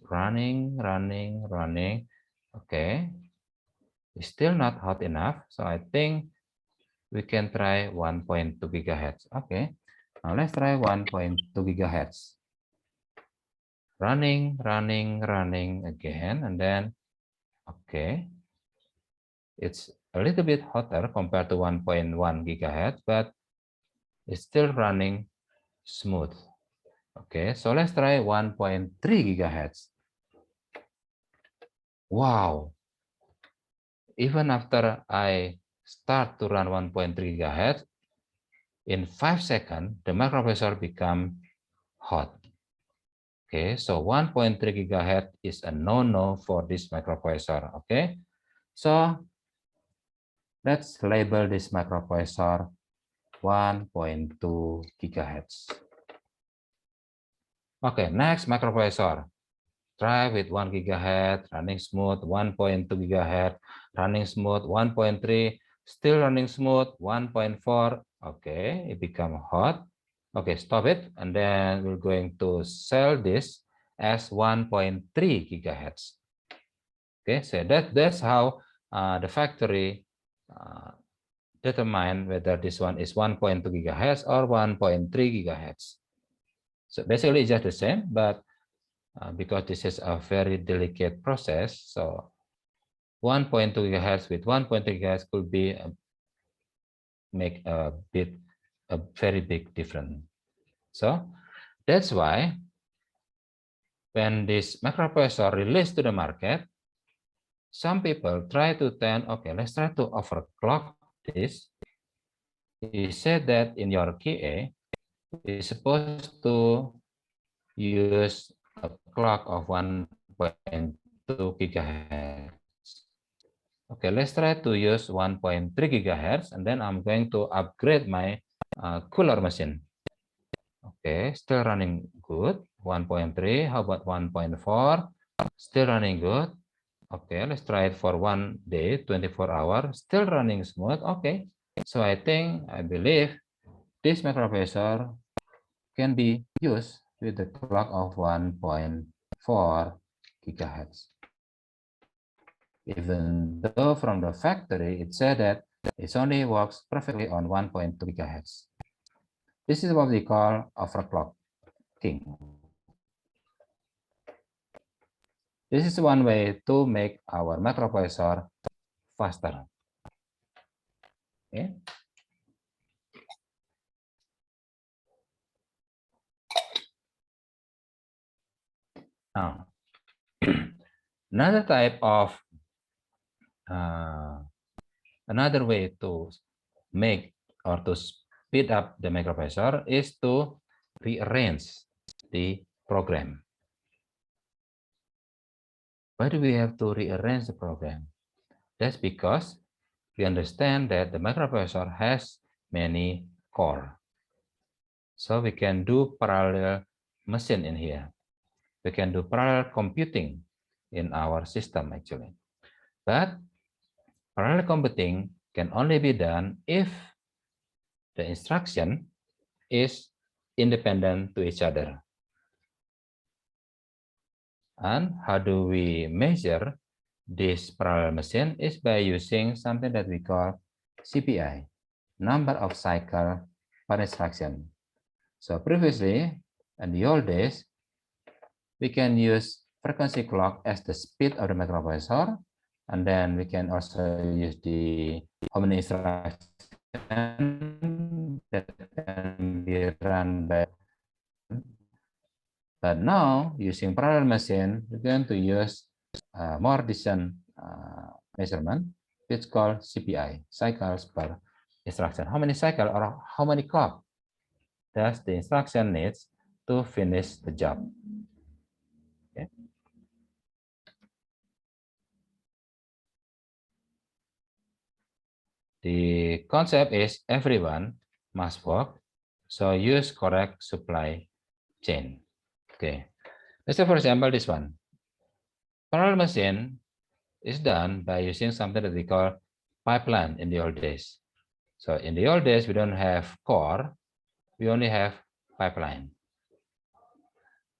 running. Okay, it's still not hot enough. So I think we can try 1.2 gigahertz. Okay, now let's try 1.2 gigahertz. Running again, and then, okay, it's a little bit hotter compared to 1.1 gigahertz, but it's still running smooth. Okay, so let's try 1.3 gigahertz. Wow, even after I start to run 1.3 gigahertz, in 5 seconds, the microprocessor become hot. Okay, so 1.3 gigahertz is a no-no for this microprocessor. Okay, so let's label this microprocessor 1.2 gigahertz. Okay, next microprocessor. Try with 1 gigahertz, running smooth, 1.2 gigahertz, running smooth, 1.3, still running smooth, 1.4. Okay, it become hot. Okay, stop it. And then we're going to sell this as 1.3 gigahertz. Okay, so that's how the factory determine whether this one is 1.2 gigahertz or 1.3 gigahertz. So basically it's just the same, but because this is a very delicate process, so 1.2 gigahertz with 1.3 gigahertz could be make a very big difference. So that's why when this microprocessor released to the market, some people try to tell, okay, let's try to overclock this. You said that in your QA, you're supposed to use a clock of 1.2 gigahertz. Okay, let's try to use 1.3 gigahertz, and then I'm going to upgrade my cooler machine. Okay, still running good. 1.3, how about 1.4? Still running good. Okay, let's try it for 1 day, 24 hours, still running smooth. Okay, so I believe this microprocessor can be used with the clock of 1.4 gigahertz. Even though from the factory it said that it only works perfectly on 1.2 gigahertz. This is what we call overclocking. This is one way to make our microprocessor faster. Okay. Now, another type of another way to make or to speed up the microprocessor is to rearrange the program. Why do we have to rearrange the program? That's because we understand that the microprocessor has many cores. So we can do parallel machine in here. We can do parallel computing in our system actually. But parallel computing can only be done if the instruction is independent to each other. And how do we measure this parallel machine is by using something that we call CPI, number of cycle per instruction. So previously, in the old days, we can use frequency clock as the speed of the microprocessor, and then we can also use the how many instructions that can be run by. But now, using parallel machine, we're going to use more distant measurement, which is called CPI, cycles per instruction. How many cycles or how many clock does the instruction needs to finish the job? Okay. The concept is everyone must work, so use correct supply chain. Okay. Let's say, for example, this one. Parallel machine is done by using something that we call pipeline in the old days. So in the old days, we don't have core, we only have pipeline.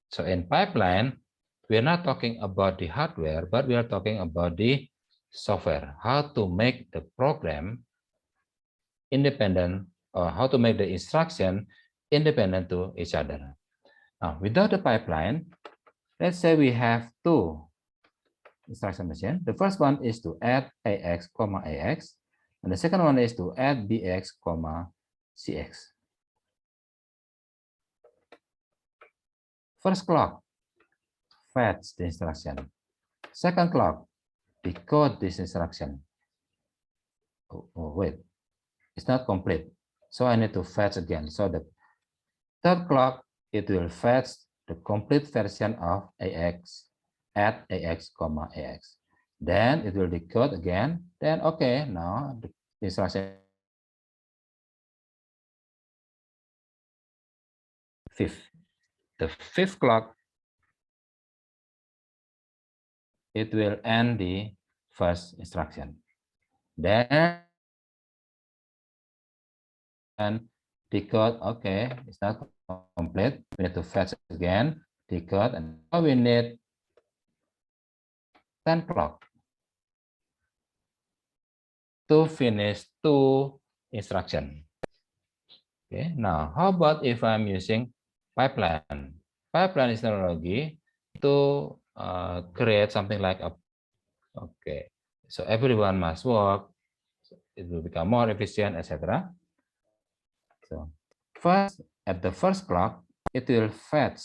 So in pipeline, we are not talking about the hardware, but we are talking about the software, how to make the program independent, or how to make the instruction independent to each other. Now, without the pipeline, let's say we have two instruction machine. The first one is to add AX, AX, and the second one is to add BX, CX. First clock, fetch the instruction. Second clock, decode this instruction. Oh, wait, it's not complete. So I need to fetch again. So the third clock, it will fetch the complete version of AX, add AX, AX. Then it will decode again. Then, okay, now the instruction fifth. The fifth clock, it will end the first instruction. Then decode, okay, it's not complete. We need to fetch again, decode, and now we need 10 clock to finish two instructions. Okay, now how about if I'm using pipeline? Pipeline is technology to create something like a, okay, so everyone must work, it will become more efficient, etc. So first, at the first clock, it will fetch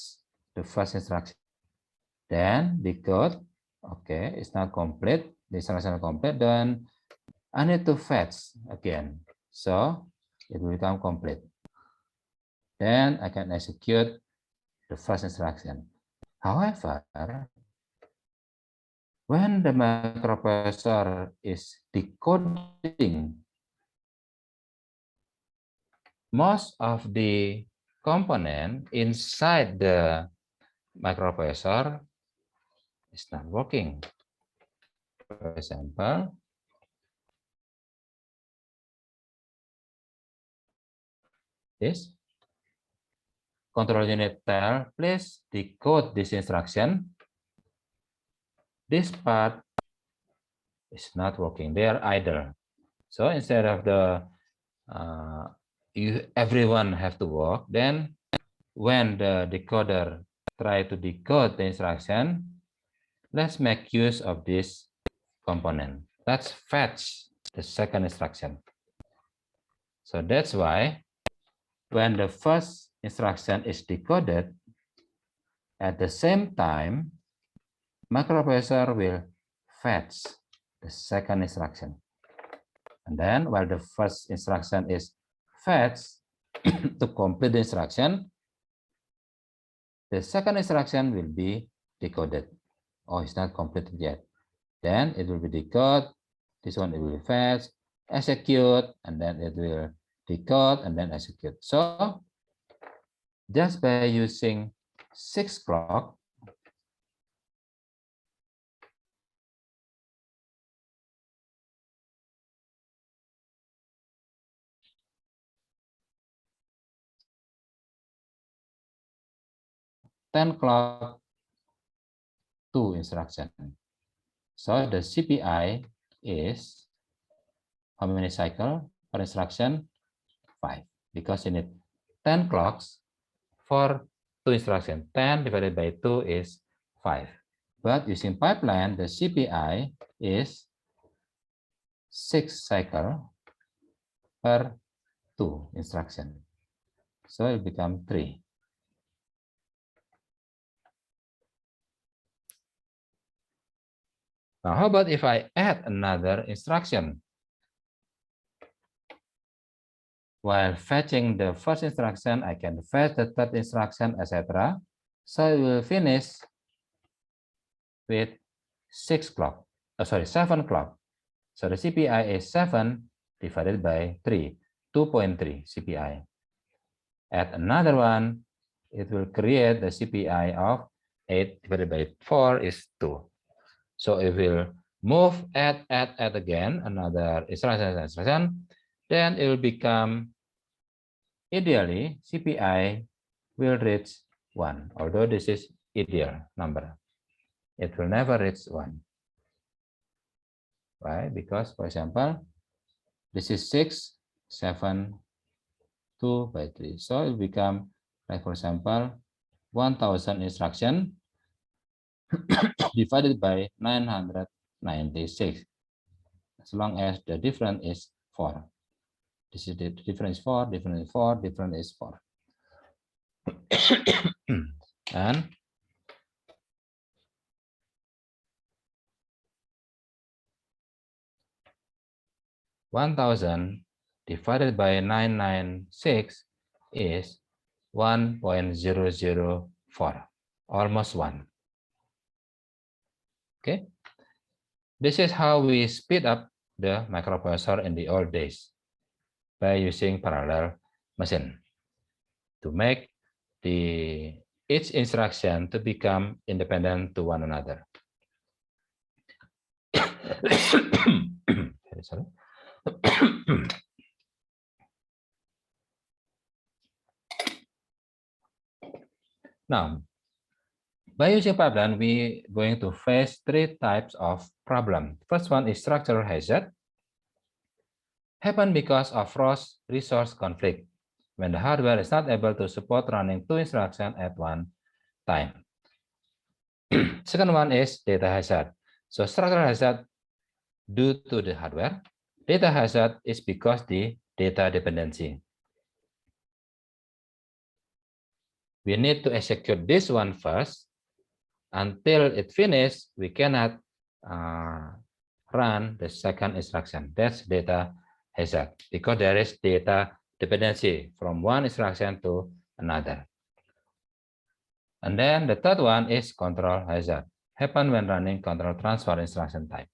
the first instruction. Then decode, okay, it's not complete, the instruction is complete, then I need to fetch again. So it will become complete. Then I can execute the first instruction. However, when the microprocessor is decoding, most of the component inside the microprocessor is not working. For example, this control unit tell, please decode this instruction. This part is not working, they are idle. So instead of the everyone have to work, then when the decoder try to decode the instruction, let's make use of this component. Let's fetch the second instruction. So that's why when the first instruction is decoded, at the same time, microprocessor will fetch the second instruction. And then while the first instruction is fetched to complete the instruction, the second instruction will be decoded. Oh, it's not completed yet. Then it will be decoded. This one it will fetch, execute, and then it will decode and then execute. So just by using 6 clock, 10 clock 2 instruction. So the CPI is how many cycle per instruction? 5, because you need 10 clocks for 2 instructions. 10 divided by 2 is 5. But using pipeline, the CPI is 6 cycle per 2 instruction. So it becomes 3. Now, how about if I add another instruction? While fetching the first instruction, I can fetch the third instruction, etc. So we will finish with 7 clock. So the CPI is 7 divided by 3, 2.3 CPI. Add another one, it will create the CPI of 8 divided by 4 is 2. So it will move, add again, another instruction, then it will become, ideally, CPI will reach 1, although this is ideal number. It will never reach 1. Why? Because, for example, this is 6, 7, 2 by 3. So it will become, like for example, 1000 instruction divided by 996, as long as the difference is 4. This is the difference 4, difference 4, difference is 4. And (1000) divided by 996 is 1.004, almost 1. Okay, this is how we speed up the microprocessor in the old days, by using parallel machine to make each instruction to become independent to one another. Sorry. Now, by using pipeline, we are going to face 3 types of problem. First one is structural hazard. Happen because of resource conflict, when the hardware is not able to support running 2 instructions at one time. Second one is data hazard. So structural hazard due to the hardware. Data hazard is because the data dependency. We need to execute this one first. Until it finishes, we cannot run the second instruction. That's data hazard, because there is data dependency from one instruction to another. And then the third one is control hazard. Happen when running control transfer instruction type,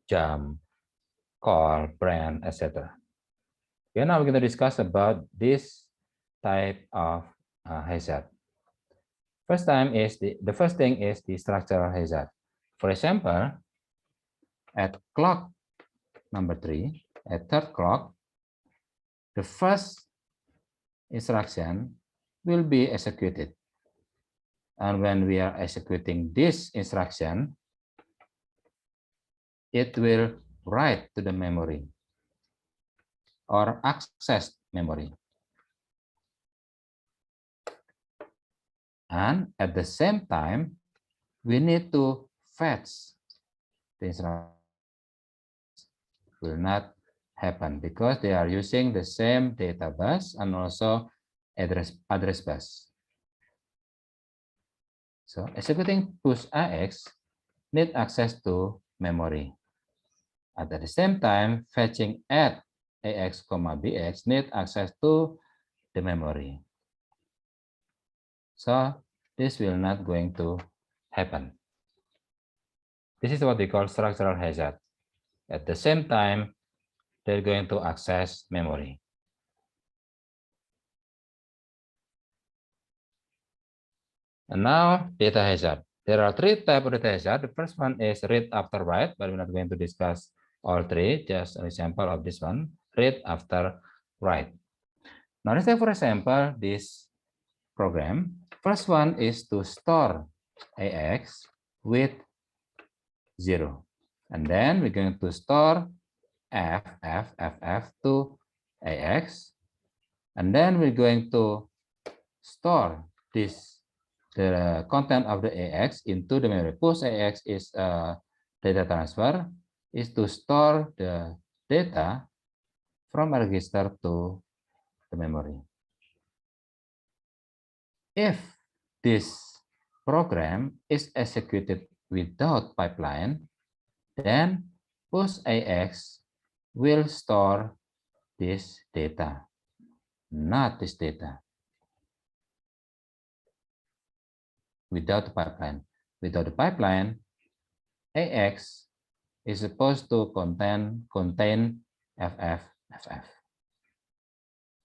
jump, call, brand, etc. Okay, now we're going to discuss about this type of hazard. First thing is the structural hazard. For example, at clock number 3, at third clock, the first instruction will be executed. And when we are executing this instruction, it will write to the memory or access memory. And at the same time, we need to fetch the instruction. Will not happen because they are using the same data bus and also address bus. So executing push AX need access to memory. At the same time, fetching add AX, BX need access to the memory. So this will not going to happen. This is what we call structural hazard. At the same time, they're going to access memory. And now data hazard. There are 3 types of data hazard. The first one is read after write, but we're not going to discuss all 3, just an example of this one, read after write. Now let's take for example this program. First one is to store AX with 0. And then we're going to store FF to AX. And then we're going to store the content of the AX into the memory. Push AX is data transfer, is to store the data from a register to the memory. If this program is executed without pipeline, then push AX will store this data, not this data. Without the pipeline. Without the pipeline, AX is supposed to contain FF.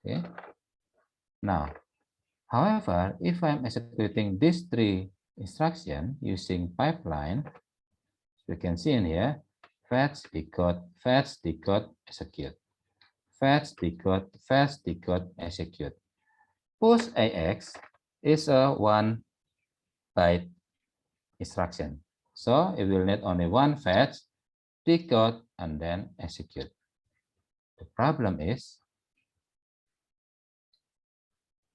Okay. Now, however, if I'm executing these three instructions using pipeline, you can see in here, fetch, decode, execute. Fetch, decode, execute. Push AX is a 1 byte instruction. So it will need only one fetch, decode, and then execute. The problem is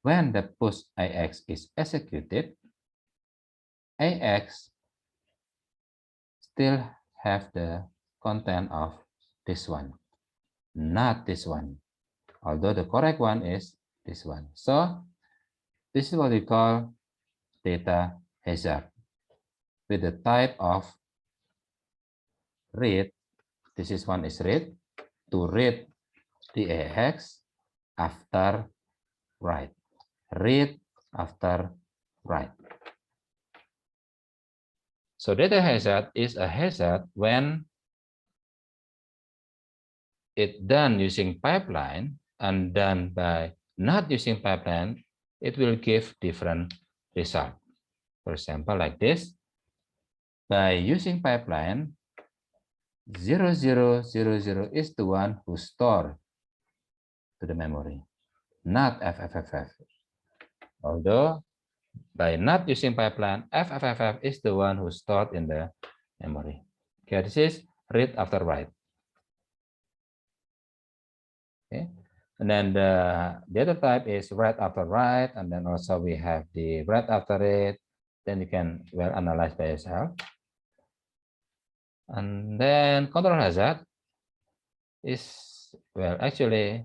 when the push AX is executed, AX still have the content of this one, not this one. Although the correct one is this one. So this is what we call data hazard. With the type of read, this is one is read, to read the AX after write. Read after write. So data hazard is a hazard when it done using pipeline and done by not using pipeline, it will give different result. For example, like this. By using pipeline, 0000 is the one who store to the memory, not FFFF. Although by not using pipeline, FFFF is the one who stored in the memory. Okay, this is read after write. Okay, and then the other type is write after write, and then also we have the write after read. Then you can well analyze by yourself. And then control hazard is, well, actually,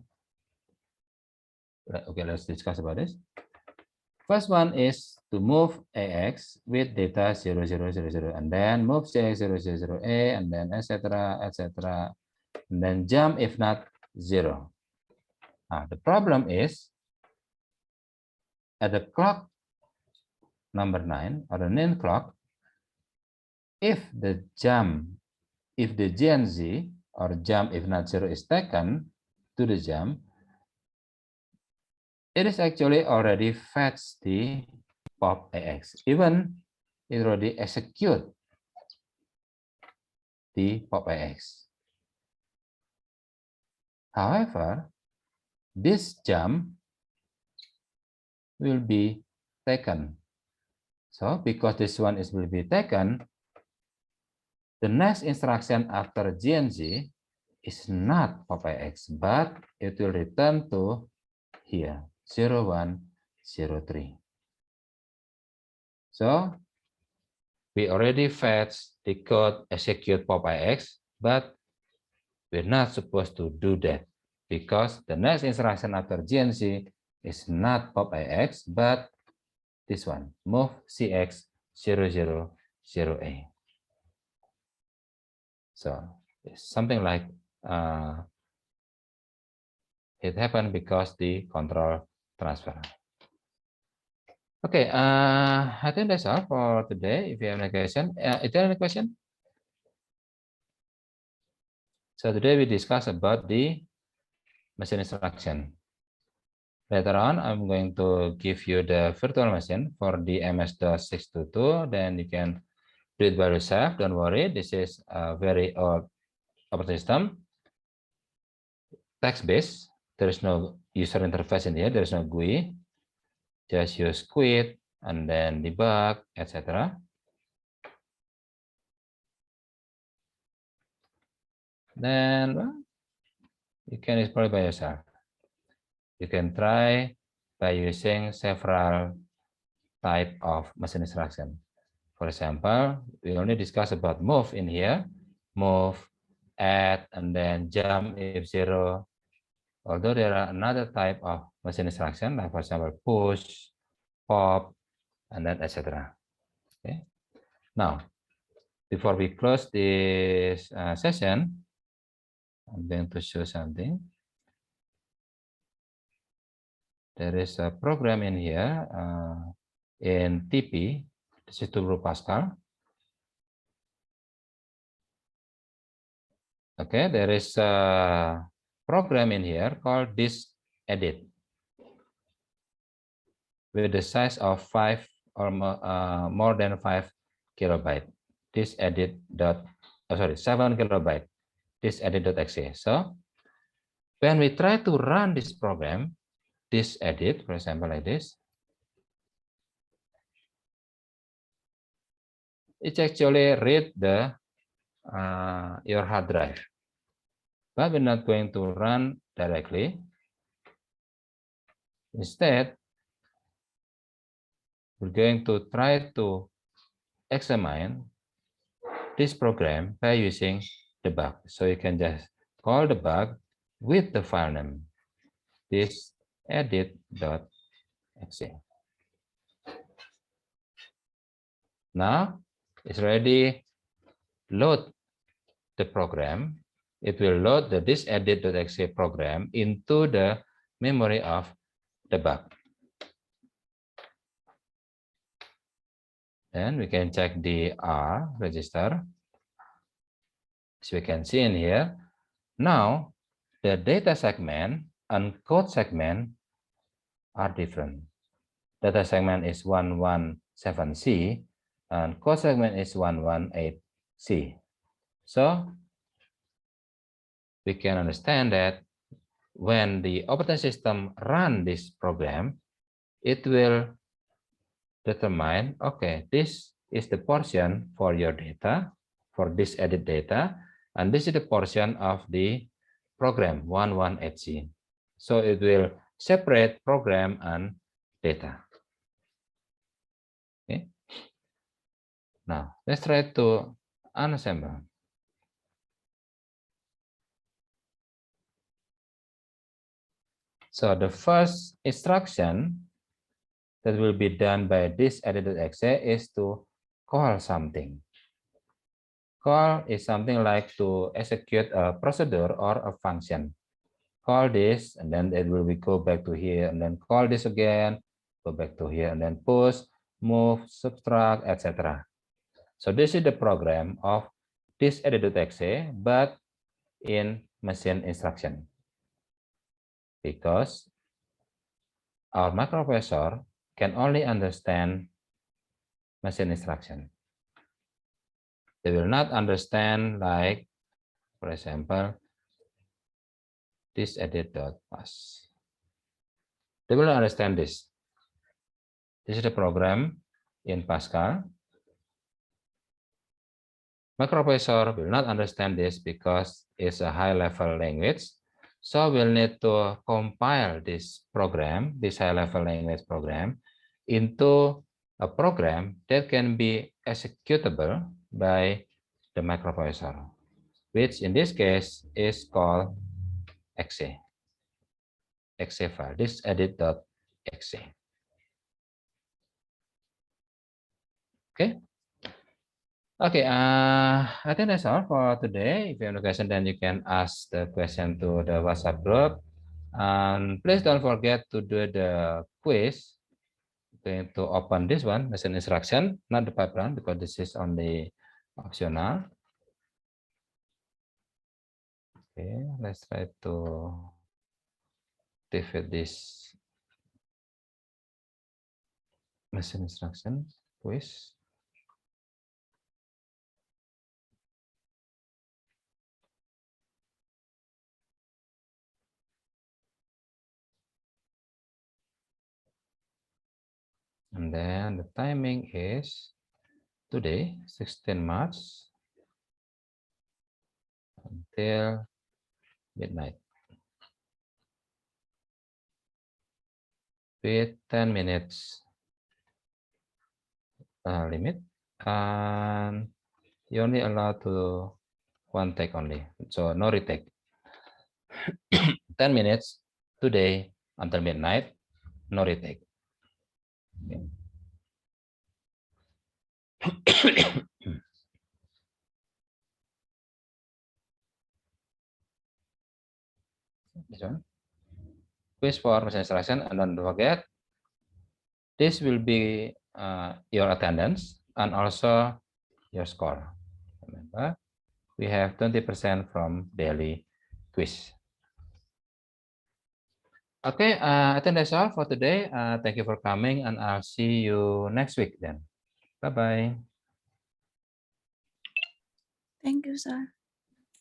okay, let's discuss about this. First one is to move AX with data 0000, and then move CX000A, and then etc., etc., and then jump if not 0. The problem is at the clock number 9 or the 9 clock, if the GNZ or jump if not 0 is taken to the jump, it is actually already fetched the pop AX. Even it already execute the pop AX. However, this jump will be taken. So because this one will be taken, the next instruction after GNZ is not pop AX, but it will return to here 0103. So we already fetched, decode, execute pop AX, but we're not supposed to do that because the next instruction after GNZ is not pop AX, but this one, move CX000A. So it's something like it happened because the control transfer. Okay, I think that's all for today. If you have any question, is there any question? So today we discuss about the machine instruction. Later on, I'm going to give you the virtual machine for the MS-DOS 622. Then you can do it by yourself. Don't worry, this is a very old operating system. Text-based. There is no user interface in here. There is no GUI. Just use quit and then debug, etc. Then well, you can explore by yourself. You can try by using several type of machine instruction. For example, we only discuss about move in here, move, add, and then jump if zero. Although there are another type of machine instruction, like for example, push, pop, and then etc. Okay. Now, before we close this session, I'm going to show something. There is a program in here in TP, this is 2 Pascal. Okay, there is a program in here called disk edit with the size of 5 or more than 5 kilobyte. Disk edit dot, 7 kilobyte. Disk edit.exe. So when we try to run this program, disk edit, for example, like this, it actually read the your hard drive, but we're not going to run directly. Instead, we're going to try to examine this program by using debug. So you can just call debug with the file name, this edit.exe. Now it's ready. Load the program. It will load the this edit.exe program into the memory of debug. Then we can check the R register. As we can see in here, now the data segment and code segment are different. Data segment is 117C and code segment is 118C. So we can understand that when the operating system run this program, it will determine, okay, this is the portion for your data, for this edit data, and this is the portion of the program 118C. So it will separate program and data. Okay. Now let's try to unassemble. So the first instruction that will be done by this edit.exe is to call something. Call is something like to execute a procedure or a function. Call this, and then it will go back to here, and then call this again, go back to here, and then push, move, subtract, etc. So this is the program of this edit.exe, but in machine instruction. Because our microprocessor can only understand machine instruction. They will not understand, like, for example, this edit.pass. They will not understand this. This is the program in Pascal. Microprocessor will not understand this because it's a high-level language. So we'll need to compile this program, this high-level language program, into a program that can be executable by the microprocessor, which in this case is called exe. Exe file, this edit.exe. Okay. Okay, I think that's all for today. If you have a question, then you can ask the question to the WhatsApp group. And please don't forget to do the quiz. Going to open this one as an instruction, not the pipeline, because this is only optional. Okay, let's try to activate this machine instruction quiz. And then the timing is today, 16 March until midnight with 10 minutes limit, and you only allowed to one take only, so no retake. 10 minutes today until midnight, no retake. Okay. This one. Quiz for machine instruction, and don't forget, this will be your attendance and also your score. Remember, we have 20% from daily quiz. Okay, I think that's all for today. Thank you for coming, and I'll see you next week then. Bye-bye. Thank you, sir.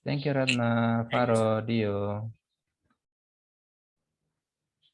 Thank you, Ratna, Faro, Dio.